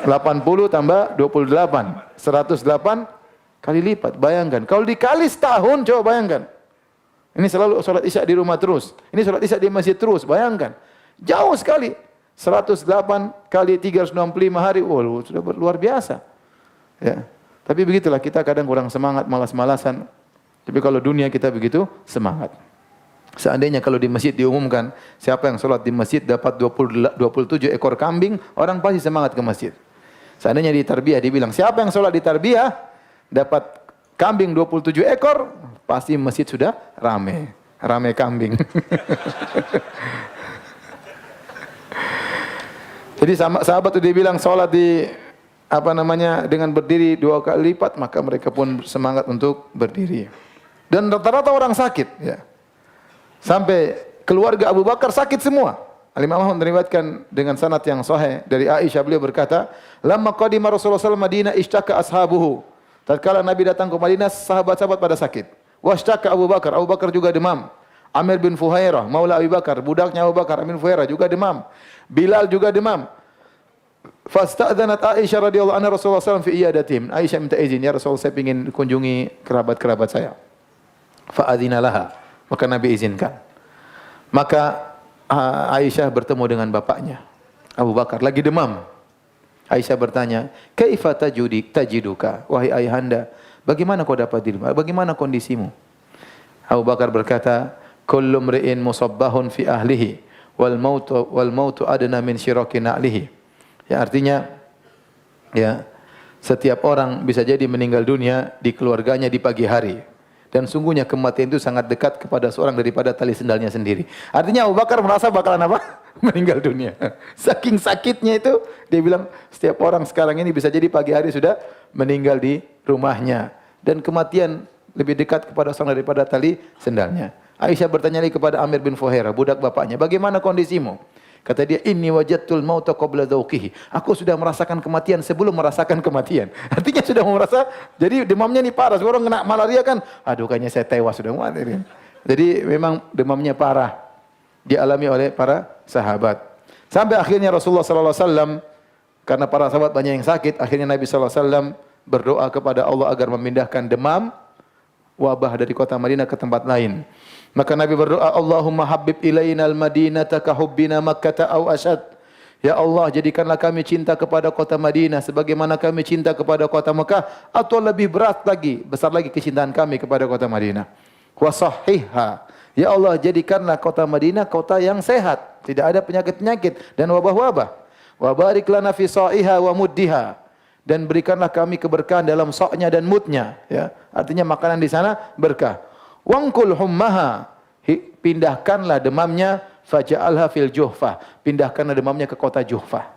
80 tambah 28. 108 kali lipat. Bayangkan. Kalau dikali setahun, coba bayangkan. Ini selalu salat isya di rumah terus. Ini salat isya di masjid terus. Bayangkan. Jauh sekali. 108 kali 365 hari. Oh, sudah luar biasa. Ya. Tapi begitulah, kita kadang kurang semangat, malas-malasan. Tapi kalau dunia kita begitu, semangat. Seandainya kalau di masjid diumumkan, siapa yang sholat di masjid dapat 27 ekor kambing, orang pasti semangat ke masjid. Seandainya di tarbiyah dibilang, siapa yang sholat di tarbiyah dapat kambing 27 ekor, pasti masjid sudah rame. Rame kambing. Jadi sahabat itu dibilang sholat di dengan berdiri 2 kali lipat, maka mereka pun semangat untuk berdiri. Dan rata-rata orang sakit, ya. Sampai keluarga Abu Bakar sakit semua. Al-Imam Ahmad meriwayatkan dengan sanad yang sahih dari Aisyah, beliau berkata, "Lamma qadima Rasulullah sallallahu alaihi wasallam Madinah ishtaka ashabuhu." Tatkala Nabi datang ke Madinah, sahabat-sahabat pada sakit. Washtaka Abu Bakar juga demam. Amir bin Fuhairah, maula Abu Bakar, budaknya Abu Bakar, Amir bin Fuhairah juga demam. Bilal juga demam. Fasta'dzanat Aisyah radhiyallahu anha Rasulullah sallallahu alaihi wasallam fi iyadatim. Aisyah minta izin, ya Rasul, saya ingin kunjungi kerabat-kerabat saya. Fa'adzina laha. Maka Nabi izinkan. Maka Aisyah bertemu dengan bapaknya, Abu Bakar, lagi demam. Aisyah bertanya, "Kaifa tajiduka?" Wahai ayahanda, bagaimana kau dapat dirimu? Bagaimana kondisimu? Abu Bakar berkata, "Kullu mri'in musabbahun fi ahlihi wal mautu adna min syiraki na'lihi." Ya, artinya, ya, setiap orang bisa jadi meninggal dunia di keluarganya di pagi hari. Dan sungguhnya kematian itu sangat dekat kepada seorang daripada tali sendalnya sendiri. Artinya Abu Bakar merasa bakalan apa? Meninggal dunia. Saking sakitnya itu, dia bilang setiap orang sekarang ini bisa jadi pagi hari sudah meninggal di rumahnya. Dan kematian lebih dekat kepada seorang daripada tali sendalnya. Aisyah bertanya lagi kepada Amir bin Fuhairah, budak bapaknya, bagaimana kondisimu? Kata dia, "Inni wajadtul mauta qabla dzauqihi." Aku sudah merasakan kematian sebelum merasakan kematian. Artinya sudah merasa, jadi demamnya ini parah. Orang kena malaria kan, aduh kayaknya saya tewas sudah. Jadi memang demamnya parah dialami oleh para sahabat. Sampai akhirnya Rasulullah sallallahu alaihi wasallam, karena para sahabat banyak yang sakit, akhirnya Nabi sallallahu alaihi wasallam berdoa kepada Allah agar memindahkan demam wabah dari kota Madinah ke tempat lain. Maka Nabi berdoa, Allahumma habib ilaina al-Madinata ka hubbina Makkah aw ashad. Ya Allah, jadikanlah kami cinta kepada kota Madinah sebagaimana kami cinta kepada kota Mekah, atau lebih berat lagi, besar lagi kecintaan kami kepada kota Madinah. Wa sahihha. Ya Allah, jadikanlah kota Madinah kota yang sehat, tidak ada penyakit-penyakit dan wabah-wabah. Wa barik lana fi sa'iha wa muddiha. Dan berikanlah kami keberkahan dalam sa'nya dan mudnya, ya. Artinya makanan di sana berkah. Wangkul hummaha. Pindahkanlah demamnya, faja'alha fil Juhfah. Pindahkanlah demamnya ke kota Juhfah.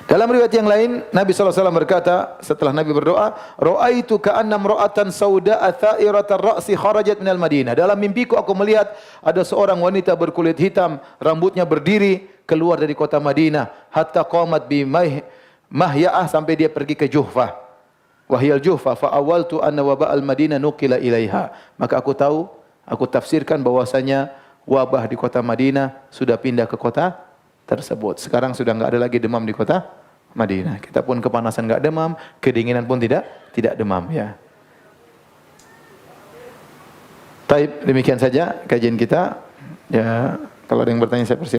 Dalam riwayat yang lain, Nabi SAW berkata, setelah Nabi berdoa, Ra'aitu ka'anna imra'atan sauda'a tha'iratar ra'si kharajat minal Madinah. Dalam mimpiku aku melihat ada seorang wanita berkulit hitam, rambutnya berdiri, keluar dari kota Madinah. Hatta qamat bi mahya'ah, sampai dia pergi ke Juhfah. Wahyal Juhfah fa awaltu anna waba'al Madinah nuqila ilaiha. Maka aku tafsirkan bahwasanya wabah di kota Madinah sudah pindah ke kota tersebut. Sekarang sudah enggak ada lagi demam di kota Madinah. Kita pun kepanasan enggak demam, kedinginan pun tidak demam, ya. Baik, demikian saja kajian kita. Ya, kalau ada yang bertanya saya persilakan.